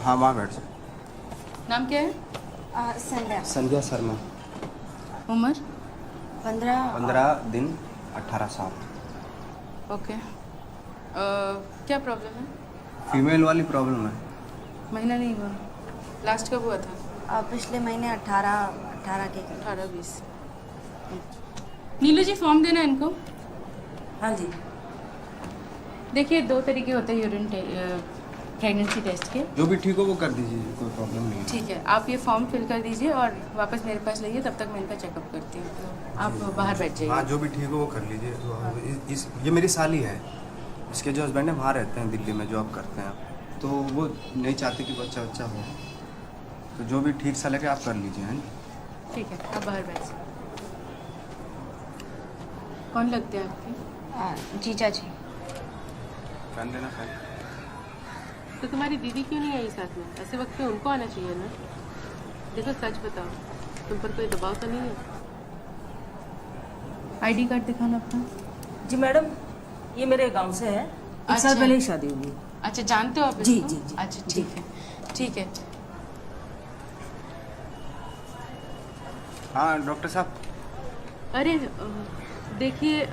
Speaker 1: हाँ वहाँ बैठ जाओ।
Speaker 13: नाम क्या है?
Speaker 3: संध्या।
Speaker 1: संध्या शर्मा।
Speaker 13: उम्र?
Speaker 1: 15 दिन 18 साल।
Speaker 13: ओके। क्या प्रॉब्लम है?
Speaker 1: फीमेल वाली प्रॉब्लम है।
Speaker 13: महीना नहीं हुआ? लास्ट कब हुआ था?
Speaker 10: पिछले महीने 18-20।
Speaker 13: नीलू जी फॉर्म देना इनको।
Speaker 10: हाँ जी।
Speaker 13: देखिए 2 तरीके होते हैं यूरिन प्रेगनेंसी टेस्ट के।
Speaker 1: जो भी ठीक हो वो कर दीजिए, कोई प्रॉब्लम नहीं है।
Speaker 13: ठीक है, आप ये फॉर्म फिल कर दीजिए और वापस मेरे पास लाइए, तब तक मैं इनका चेकअप करती हूँ। आप बाहर बैठ जाइए।
Speaker 1: हाँ जो भी ठीक हो वो कर लीजिए। तो ये मेरी साली है, इसके जो हस्बैंड है वहाँ रहते हैं, दिल्ली में जॉब करते हैं, तो वो नहीं चाहते कि बच्चा हो, तो जो भी ठीक सा लगे आप कर लीजिए। हैं
Speaker 13: ठीक है, आप बाहर बैठ जाइए। कौन लगते हैं आपके?
Speaker 10: जीजा जी।
Speaker 1: कर देना सर।
Speaker 9: तो तुम्हारी दीदी क्यों नहीं आई साथ में? ऐसे वक्त पे उनको आना चाहिए ना। देखो सच बताओ, तुम पर कोई दबाव तो नहीं है?
Speaker 13: आईडी कार्ड दिखाना अपना।
Speaker 10: जी मैडम, ये मेरे गांव से है। एक साल पहले ही शादी हुई।
Speaker 13: अच्छा, जानते हो आप
Speaker 10: जी
Speaker 13: इसको?
Speaker 10: जी जी।
Speaker 13: अच्छा ठीक है, ठीक है।
Speaker 1: हाँ डॉक्टर साहब।
Speaker 9: अरे देखिए,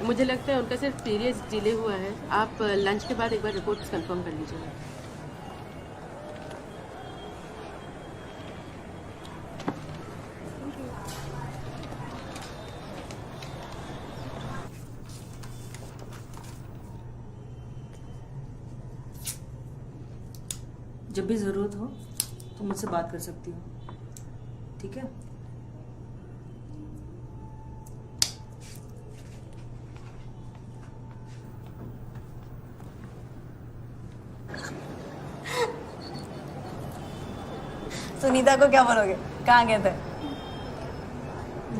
Speaker 9: मुझे लगता है उनका सिर्फ पीरियड्स डिले हुआ है। आप लंच के बाद एक बार रिपोर्ट्स कंफर्म कर लीजिएगा।
Speaker 15: जब भी ज़रूरत हो तो मुझसे बात कर सकती हो, ठीक है?
Speaker 4: सुनीता को क्या बोलोगे? कहाँ गए थे?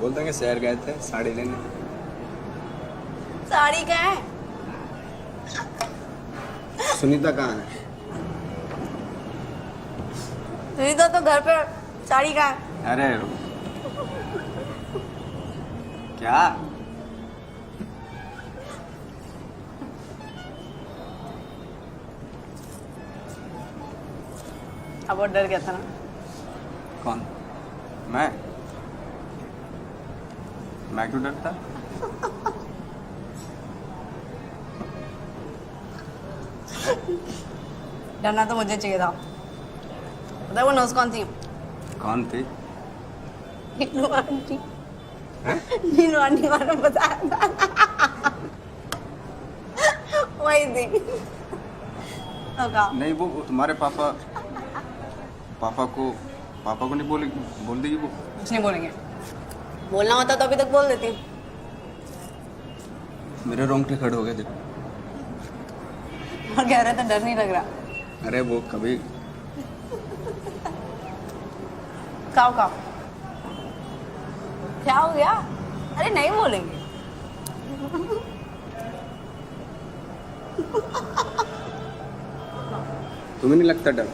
Speaker 1: बोल देंगे शहर गए थे साड़ी लेने।
Speaker 4: साड़ी कहाँ है?
Speaker 1: सुनीता कहाँ है?
Speaker 4: सुनीता तो घर पे, साड़ी कहाँ है?
Speaker 1: अरे क्या?
Speaker 4: अब वो डर गया था ना?
Speaker 1: कौन? मैं क्यों डरता?
Speaker 4: डरना तो मुझे चाहिए था। पता है वो नर्स कौन थी?
Speaker 1: कौन थी?
Speaker 4: नीनू आंटी। नीनू आंटी वाला बताया था। वही थी। तो कहा?
Speaker 1: नहीं वो तुम्हारे पापा को नहीं बोल देगी वो।
Speaker 4: कुछ नहीं बोलेंगे। बोलना होता तो अभी तक बोल देती।
Speaker 1: मेरे रोंगटे खड़े हो गए देखो।
Speaker 4: और कह रहे थे डर नहीं लग रहा।
Speaker 1: अरे वो कभी
Speaker 4: काओ क्या हो गया? अरे नहीं बोलेंगे।
Speaker 1: तुम्हें नहीं लगता डर?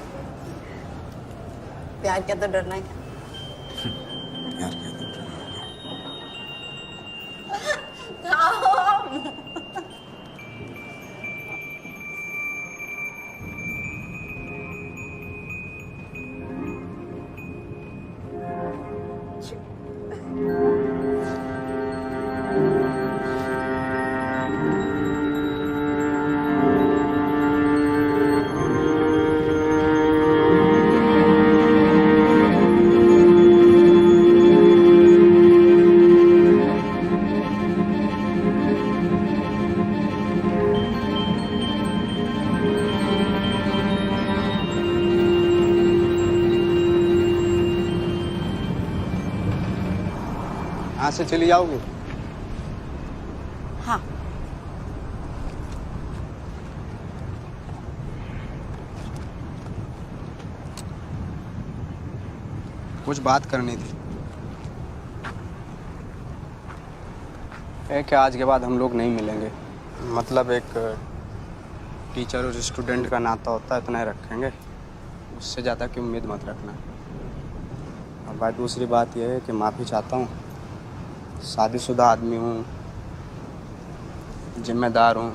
Speaker 4: प्यार क्या तो डरना है क्या?
Speaker 1: यार क्या तो डर? यहाँ से चली जाओगे?
Speaker 4: हाँ।
Speaker 1: कुछ बात करनी थी। एक आज के बाद हम लोग नहीं मिलेंगे। मतलब एक टीचर और स्टूडेंट का नाता होता है, इतना ही रखेंगे। उससे ज़्यादा की उम्मीद मत रखना। और भाई दूसरी बात यह है कि माफ़ी चाहता हूँ। शादीशुदा आदमी हूँ, जिम्मेदार हूँ।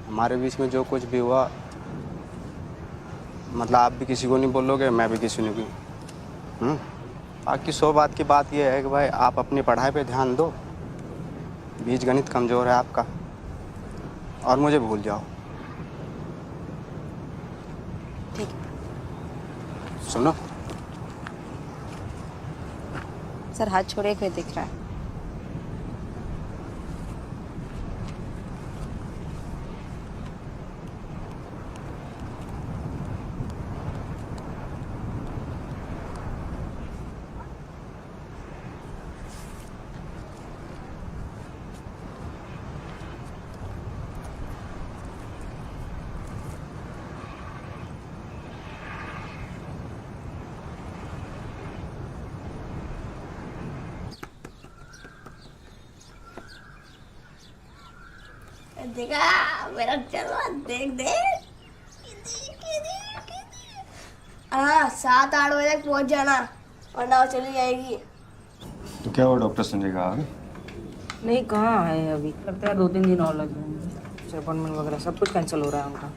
Speaker 1: हमारे बीच में जो कुछ भी हुआ, मतलब आप भी किसी को नहीं बोलोगे, मैं भी किसी ने भी। बाकी 100 बात की बात यह है कि भाई आप अपनी पढ़ाई पे ध्यान दो। बीज गणित कमज़ोर है आपका, और मुझे भूल जाओ।
Speaker 4: ठीक।
Speaker 1: सुनो,
Speaker 4: सर हाथ छोड़े कोई दिख रहा है?
Speaker 8: देखा मेरा चलो देख। हाँ 7-8 बजे तक पहुंच जाना, वरना वो चली जाएगी।
Speaker 12: तो क्या हुआ? डॉक्टर संजय का आ गए?
Speaker 15: नहीं, कहाँ आए अभी? लगता है 2-3 दिन और लग जाएंगे। अपॉइंटमेंट वगैरह सब कुछ कैंसिल हो रहा है उनका।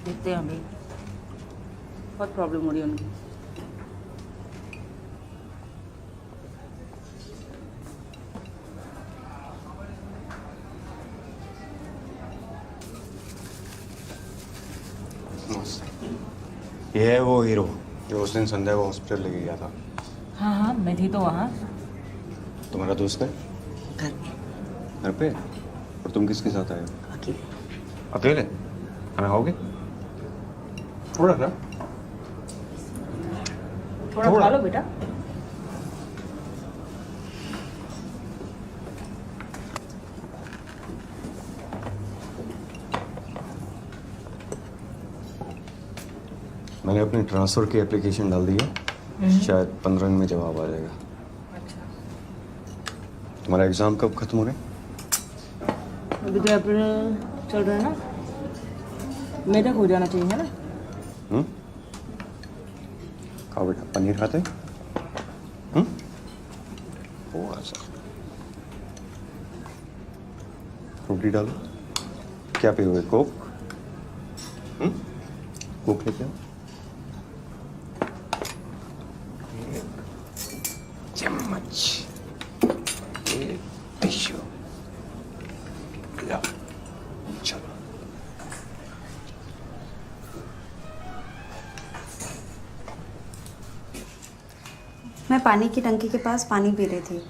Speaker 15: देखते हैं अभी, बहुत प्रॉब्लम हो रही है उनकी।
Speaker 12: ये है वो हीरो जो उस दिन संजय को हॉस्पिटल लेके गया था।
Speaker 15: हाँ, मैं थी तो वहाँ।
Speaker 12: तुम्हारा दोस्त है? घर पे? और तुम किसके साथ आए हो?
Speaker 15: अकेले।
Speaker 12: अकेले? खाना खाओगे? थोड़ा खा
Speaker 15: थोड़ा खा लो बेटा।
Speaker 12: मैंने अपनी ट्रांसफ़र की एप्लीकेशन डाल दी है, शायद 15 दिन में जवाब आ जाएगा।
Speaker 15: अच्छा,
Speaker 12: तुम्हारा एग्ज़ाम कब खत्म हो रहा है?
Speaker 15: अभी तो अप्रैल चल रहा है ना, मई तक हो जाना चाहिए, है ना?
Speaker 12: खाओ बेटा, पनीर खाते हैं? थोड़ा सा फ्रूटी डालो। क्या पियोगे, कोक? कोक लेते हो? चम्मच, एक टिश्यू, लो, चलो।
Speaker 4: मैं पानी की टंकी के पास पानी पी रही थी।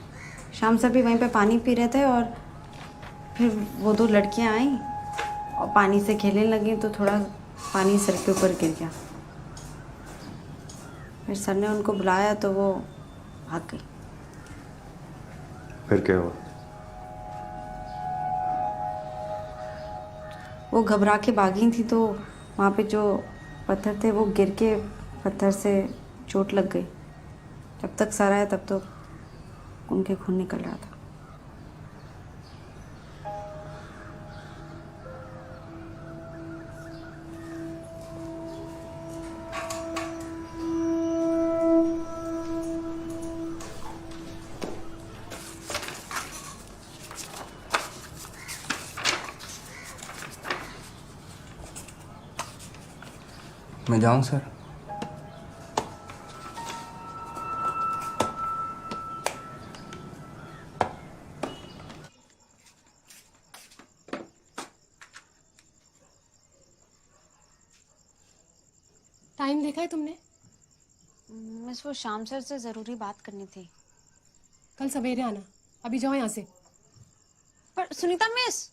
Speaker 4: शाम सर भी वहीं पे पानी पी रहे थे और फिर वो दो लड़कियां आई और पानी से खेलने लगी तो थोड़ा पानी सर के ऊपर गिर गया। फिर सर ने उनको बुलाया तो वो भाग गई।
Speaker 12: फिर क्या हुआ?
Speaker 4: वो घबरा के भागी थी तो वहाँ पे जो पत्थर थे वो गिर के पत्थर से चोट लग गई। जब तक सर आया तब तो उनके खून निकल रहा था।
Speaker 1: मैं जाऊं सर?
Speaker 16: टाइम देखा है तुमने?
Speaker 4: मिस वो शाम सर से ज़रूरी बात करनी थी।
Speaker 16: कल सवेरे आना, अभी जाओ यहाँ से।
Speaker 4: पर सुनीता मिस,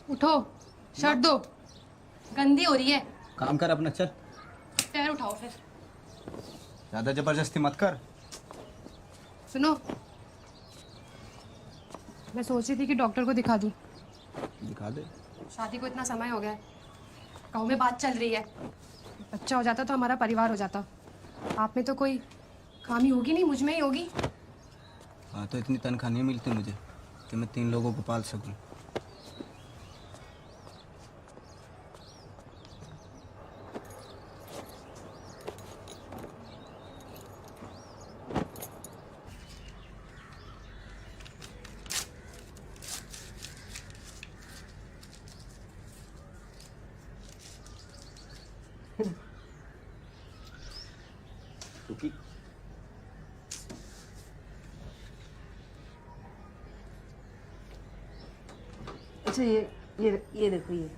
Speaker 16: उठो, शर्ट दो, गंदी हो रही है।
Speaker 1: काम कर अपना, चल।
Speaker 16: पैर उठाओ फिर।
Speaker 1: ज्यादा जबरदस्ती मत कर।
Speaker 16: सुनो, मैं सोच रही थी कि डॉक्टर को दिखा दूं।
Speaker 1: दिखा दे।
Speaker 16: शादी को इतना समय हो गया है, गाँव में बात चल रही है। बच्चा हो जाता तो हमारा परिवार हो जाता। आप में तो कोई खामी होगी नहीं, मुझ में ही होगी।
Speaker 1: हाँ, तो इतनी तनख्वाह नहीं मिलती मुझे कि मैं 3 लोगों को पाल सकूं।
Speaker 11: क्योंकि
Speaker 15: अच्छा, ये देखो,
Speaker 12: ये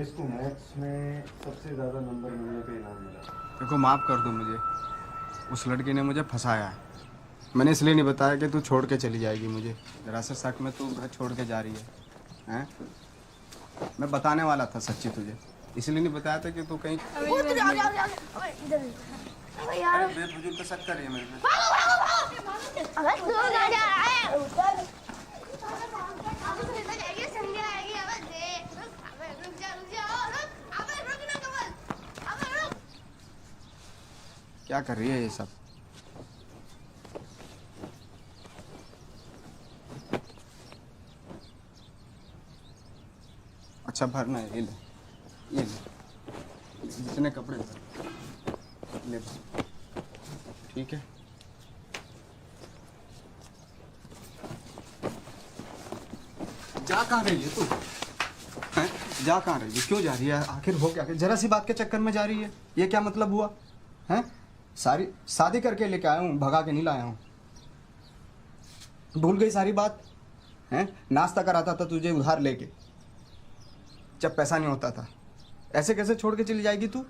Speaker 12: इसको मैथ्स में सबसे ज़्यादा नंबर मिलने पे इनाम मिला।
Speaker 1: देखो, माफ़ कर दो मुझे। उस लड़की ने मुझे फंसाया है। मैंने इसलिए नहीं बताया कि तू छोड़ के चली जाएगी मुझे। जरा सा शक में तू घर छोड़ के जा रही है, हैं? मैं बताने वाला था सच्ची तुझे, इसलिए नहीं बताया था कि तू कहीं बेफजूल का शक कर रही है मेरे पे। क्या कर रही है ये सब? अच्छा भरना है, ये ले जितने कपड़े ले, ठीक है। जा कहाँ रही है तू? हैं? जा कहाँ रही है? क्यों जा रही है? आखिर हो क्या? जरा सी बात के चक्कर में जा रही है। ये क्या मतलब हुआ? हैं? सारी शादी करके लेके आया हूँ, भगा के नहीं लाया हूँ। भूल गई सारी बात? हैं? नाश्ता कराता था तुझे उधार लेके, जब पैसा नहीं होता था। ऐसे कैसे छोड़ के चली जाएगी तू?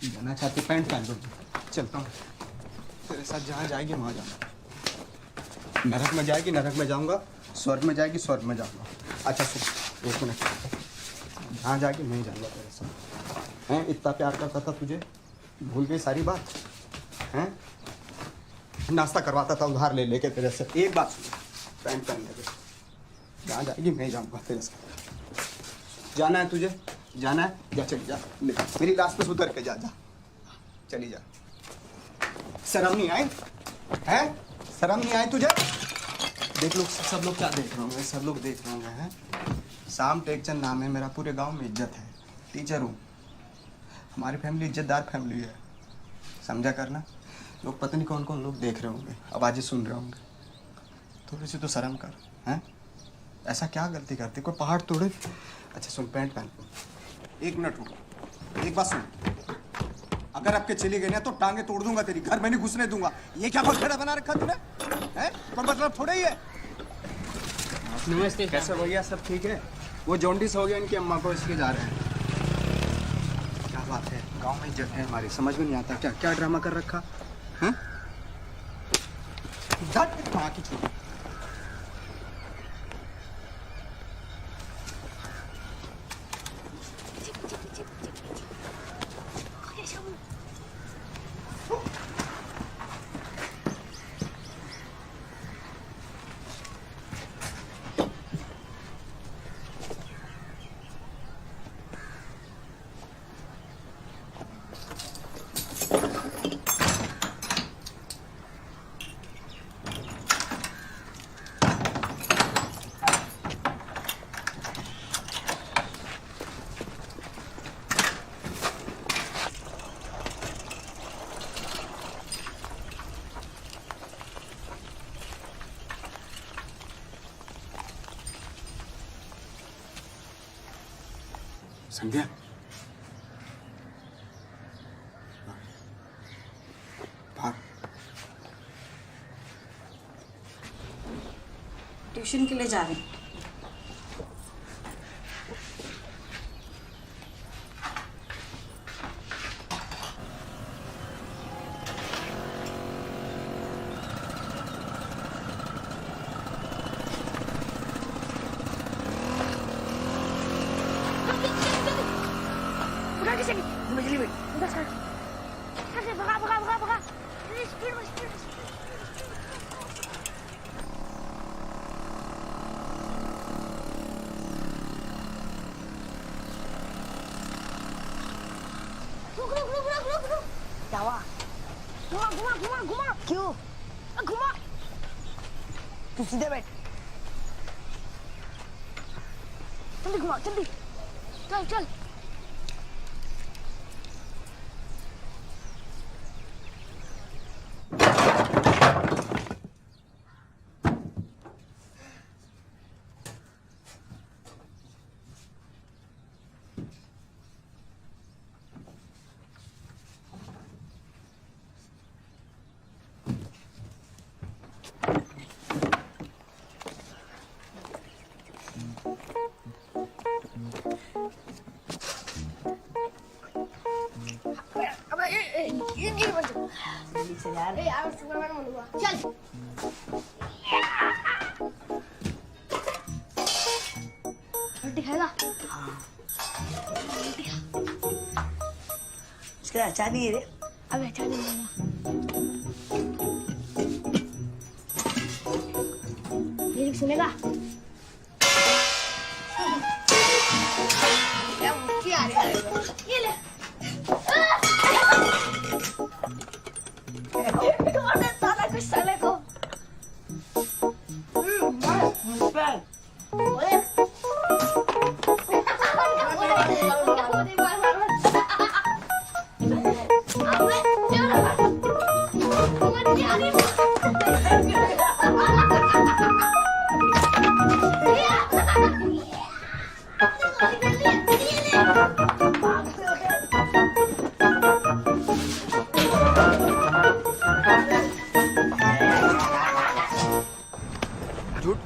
Speaker 1: जाना चाहती पैंट पहन लो। चलता हूँ तेरे साथ, जहाँ जाएगी वहाँ जाऊँगा। नरक में जाएगी, नरक में जाऊँगा। स्वर्ग में जाएगी, स्वर्ग में जाऊंगा। अच्छा सुन, एक मिनट, जहाँ जाएगी मैं जाऊंगा तेरे साथ। हैं, इतना प्यार करता था तुझे, भूल गई सारी बात? हैं, नाश्ता करवाता था उधार ले लेके तेरे से। एक बात सुन, पैंट पहन ले, जहाँ जाएगी मैं जाऊंगा तेरे साथ। जाना है तुझे, जाना है, जा चली जा, ले मेरी लाश पे उतर के जा, जा चली जा। शर्म नहीं आई? हैं, शर्म नहीं आई तुझे? देख लो सब लोग क्या देख रहे होंगे, सब लोग देख रहे होंगे। हैं, शाम टेकचंद नाम है मेरा, पूरे गांव में इज्जत है, टीचर हूँ, हमारी फैमिली इज्जतदार फैमिली है, समझा करना। लोग पता नहीं कौन कौन लोग देख रहे होंगे, आवाज़ें सुन रहे होंगे, थोड़ी सी तो शर्म कर। हैं, ऐसा क्या गलती करती, कोई पहाड़ तोड़े? अच्छा सुन, पैंट पहन, एक मिनट रुको, एक बात सुन, अगर आपके चली गई ना तो टांगे तोड़ दूंगा तेरी, घर में नहीं घुसने दूंगा। ये क्या बखेड़ा बना रखा तूने? हैं, कोई मतलब थोड़ा ही है।
Speaker 2: नमस्ते।
Speaker 1: कैसे भैया, सब ठीक है? वो जॉन्डिस हो गया इनकी अम्मा को, इसलिए जा रहे हैं। क्या बात है, गांव में इज्जत है हमारी, समझ में नहीं आता क्या क्या ड्रामा कर रखा। हैं, कहाँ की छोड़ी। संध्या,
Speaker 4: ट्यूशन के लिए जा रहे हैं।
Speaker 8: उठा के चली बिजली में बस कर भगा भगा भगा भगा स्पीड में स्पीड रुक रुक रुक रुक रुक रुक क्या हुआ? घुमा घुमा घुमा घुमा क्यों? घुमा, तू सीधे बैठ, जल्दी घुमा जल्दी, चल चल। रोटी खाएगा?
Speaker 10: इसका अच्छा नहीं है रे।
Speaker 8: अबे अच्छा नहीं है। म्यूजिक सुनेगा? क्या मुझे आ रहा है? ये ले। साला कुछ साले को।
Speaker 1: झूठ,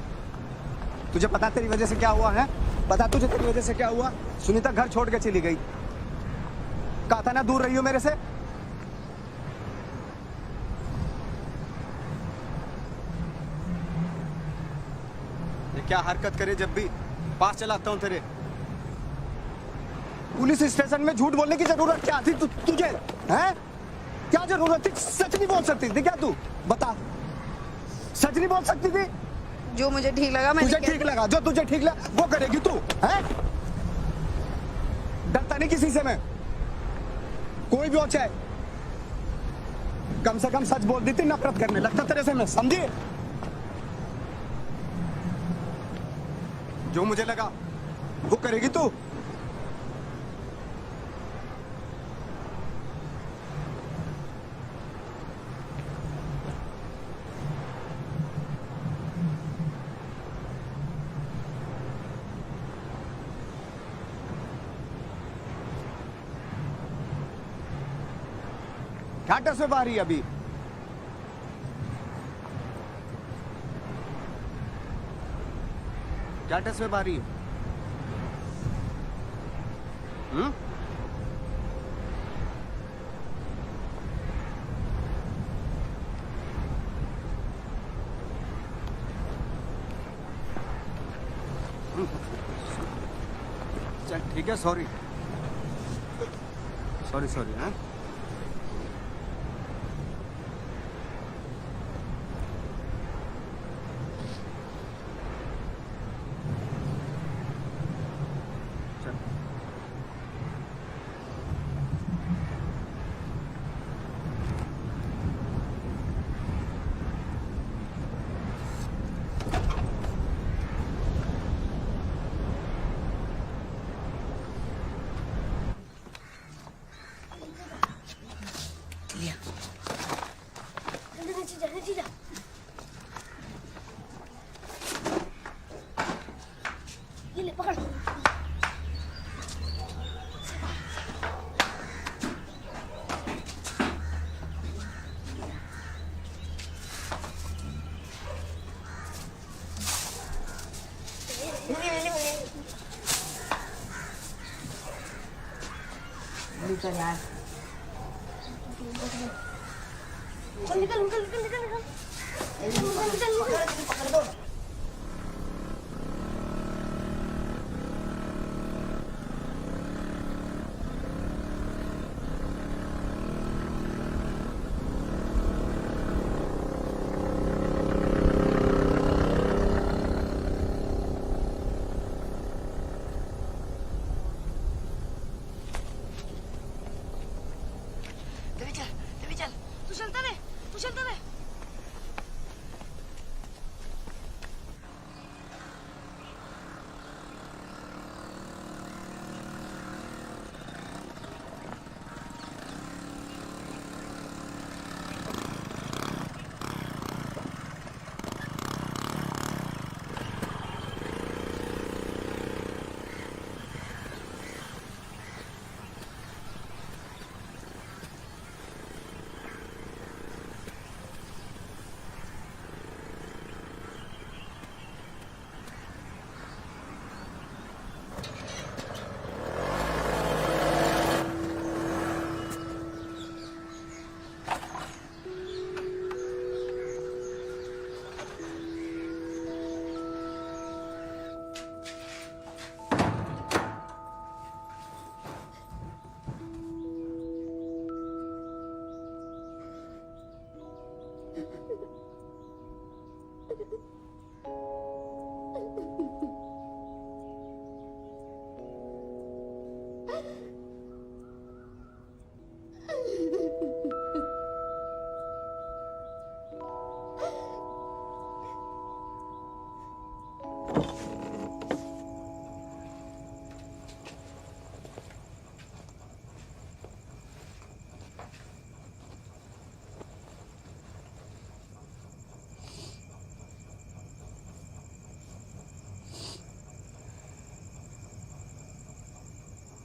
Speaker 1: तुझे पता तेरी वजह से क्या हुआ है? पता तुझे तेरी वजह से क्या हुआ? सुनीता घर छोड़ के चली गई, कहा था ना दूर रही हो मेरे से। क्या हरकत करे जब भी पास चलाता हूँ तेरे। पुलिस स्टेशन में झूठ बोलने की जरूरत क्या थी तुझे? हैं? क्या जरूरत थी? सच नहीं बोल सकती थी क्या तू? बता, सच नहीं बोल सकती थी?
Speaker 4: जो मुझे ठीक लगा मैंने
Speaker 1: तुझे ठीक लगा, जो तुझे ठीक लगा वो करेगी तू। हैं? डरता नहीं किसी से मैं, कोई भी हो चाहे। कम से कम सच बोल देती, नफरत करने लगता तेरे से मैं, समझी? जो मुझे लगा वो करेगी तू। घाटा से बारी अभी घाटे से बारी। चल ठीक है, सॉरी सॉरी सॉरी। हाँ
Speaker 8: ये ले पकड़।
Speaker 15: निकल यार,
Speaker 8: चल निकल निकल निकल निकल निकल पकड़ दो। तू चलता रहे, तू चलता रहे।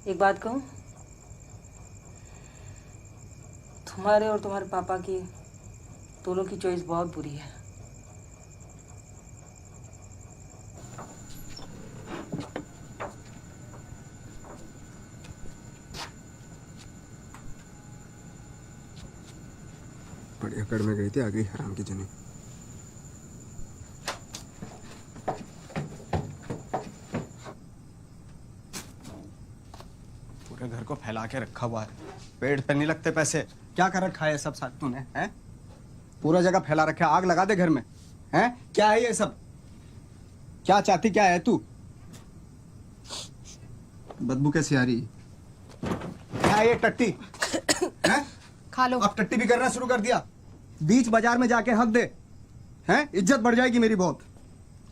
Speaker 15: एक बात कहूं, तुम्हारे और तुम्हारे पापा की दोनों की चॉइस बहुत बुरी है।
Speaker 1: बड़ी अकड़ में गई थी, आ गई हराम की जनी। पूरे घर को फैला के रखा हुआ है, पेट पे नहीं लगते पैसे। क्या कर रखा है सब साथ तूने, हैं? पूरा जगह फैला रखा है, आग लगा दे घर में, हैं? क्या है ये सब? क्या चाहती क्या है तू? बदबू कैसी आ रही है? क्या है ये टट्टी? हैं?
Speaker 16: खा लो।
Speaker 1: अब टट्टी भी करना शुरू कर दिया। बीच बाजार में जाके हक दे, हैं? इज्जत बढ़ जाएगी मेरी बहुत।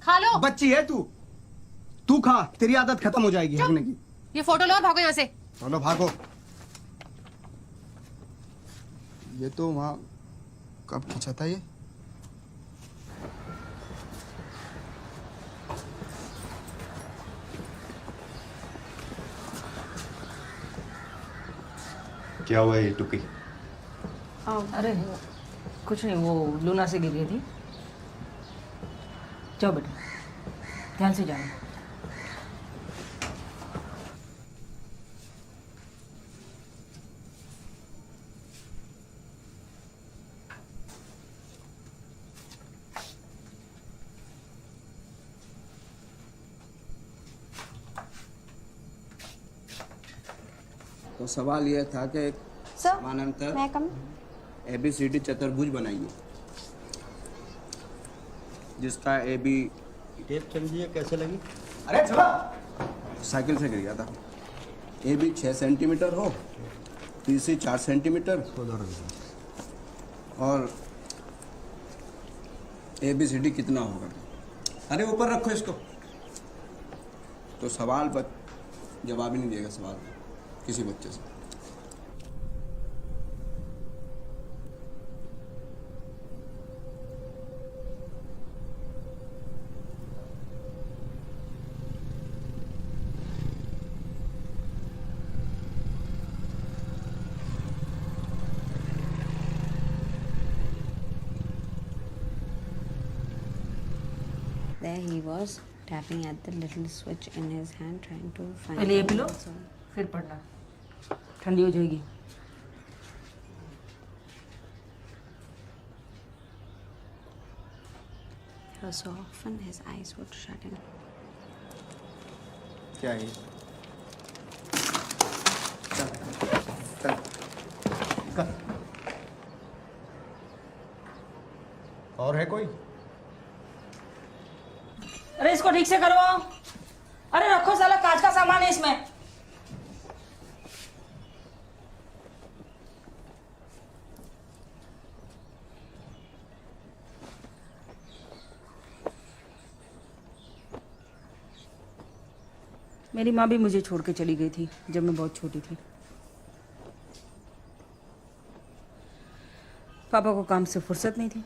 Speaker 16: खा लो।
Speaker 1: बच्ची है तू खा, तेरी आदत खत्म हो जाएगी हकने की।
Speaker 16: ये फोटो लो और भागो यहाँ से।
Speaker 1: चलो भागो। ये तो वहां कब खींचा था ये?
Speaker 12: क्या हुआ ये टुकी?
Speaker 15: अरे कुछ नहीं, वो लूना से गिर गई थी। जाओ बेटा, ध्यान से जाना।
Speaker 17: तो सवाल यह था कि समानांतर ABCD चतुर्भुज बनाइए जिसका AB टेप समझिए कैसे लगी।
Speaker 1: अरे चला
Speaker 17: साइकिल से गिर गया था। AB 6 सेंटीमीटर हो, BC 4 सेंटीमीटर और ABCD कितना होगा? अरे ऊपर रखो इसको। तो सवाल जवाब ही नहीं देगा सवाल किसी बच्चे से।
Speaker 4: There he was tapping at the little switch in his hand, trying to find.
Speaker 15: पहले ये पी लो, फिर पढ़ना, ठंडी हो जाएगी।
Speaker 4: So often his eyes would shut in.
Speaker 1: क्या है? चल। और है कोई?
Speaker 15: अरे इसको ठीक से करवाओ। अरे रखो, साला कांच का सामान है इसमें। मेरी माँ भी मुझे छोड़ के चली गई थी जब मैं बहुत छोटी थी। पापा को काम से फुर्सत नहीं थी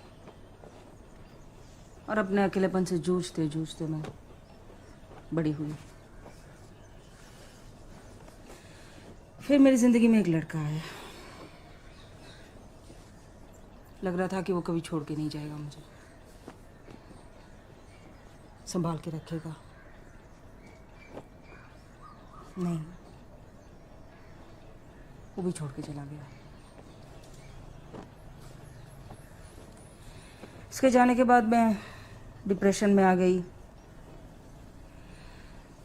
Speaker 15: और अपने अकेलेपन से जूझते जूझते मैं बड़ी हुई। फिर मेरी जिंदगी में एक लड़का आया। लग रहा था कि वो कभी छोड़ के नहीं जाएगा मुझे, संभाल के रखेगा। नहीं, वो भी छोड़ के चला गया। इसके जाने के बाद मैं डिप्रेशन में आ गई।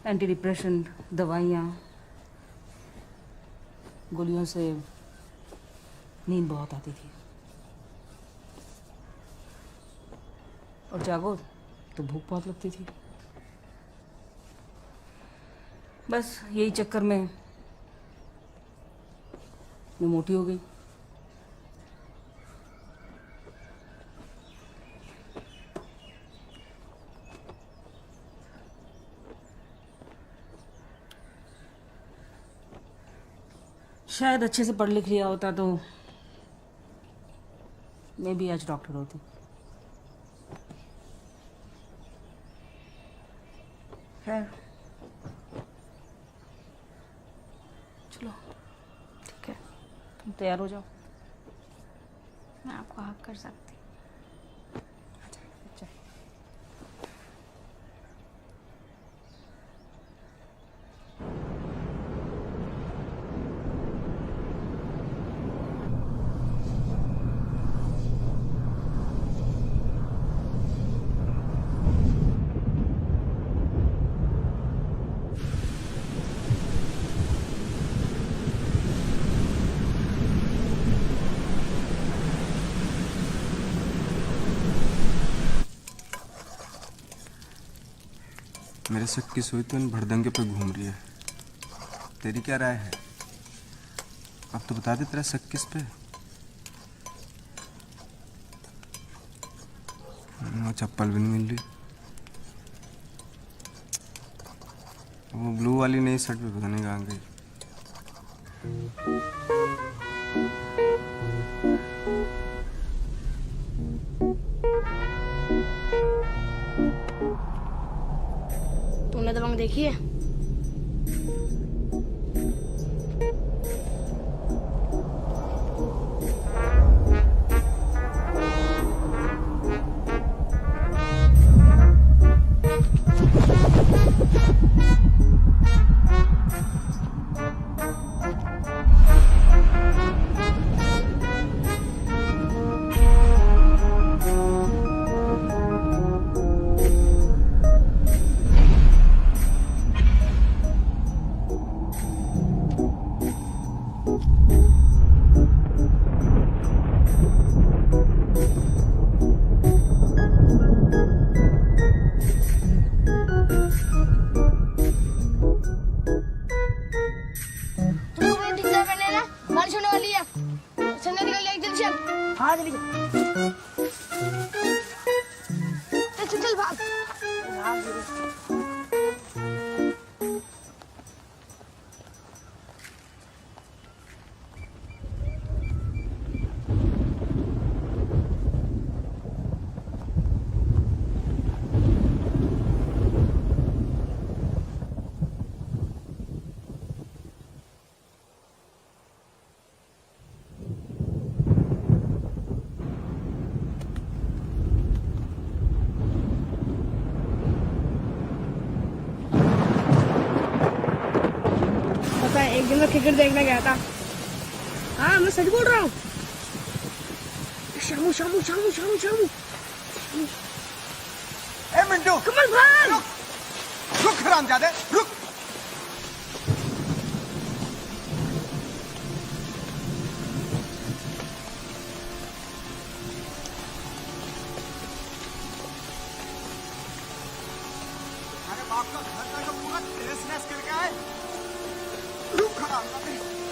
Speaker 15: एंटी डिप्रेशन दवाइयाँ, गोलियों से नींद बहुत आती थी और जागो तो भूख बहुत लगती थी। बस यही चक्कर में मैं मोटी हो गई। शायद अच्छे से पढ़ लिख लिया होता तो मैं भी आज डॉक्टर होती। खैर चलो ठीक है, तुम तैयार हो जाओ।
Speaker 4: मैं आपको हक कर सकती।
Speaker 17: सक्की सोई तो इन भड़दंगे पे घूम रही है। तेरी क्या राय है? अब तो बता दे तेरा शक किस पे? वो चप्पल भी नहीं मिल रही। वो ब्लू वाली नई शर्ट पे पता नहीं कहाँ गई।
Speaker 8: तूने दबंग देखी है? बारिश होने वाली है। संडे निकल जाएगी जल्दी चल। हाँ जल्दी चल चल भाग। एक दिन मैं क्रिकेट देखने गया था। हाँ मैं सच बोल रहा हूँ। शामू शामू शामू शामू शामू।
Speaker 17: ए मिंटू,
Speaker 8: कमल भाई
Speaker 17: रुक हरामजादे, रुक। अरे बाप का घर का जो पूरा तहस नहस करके आए। रुक हरामजादे।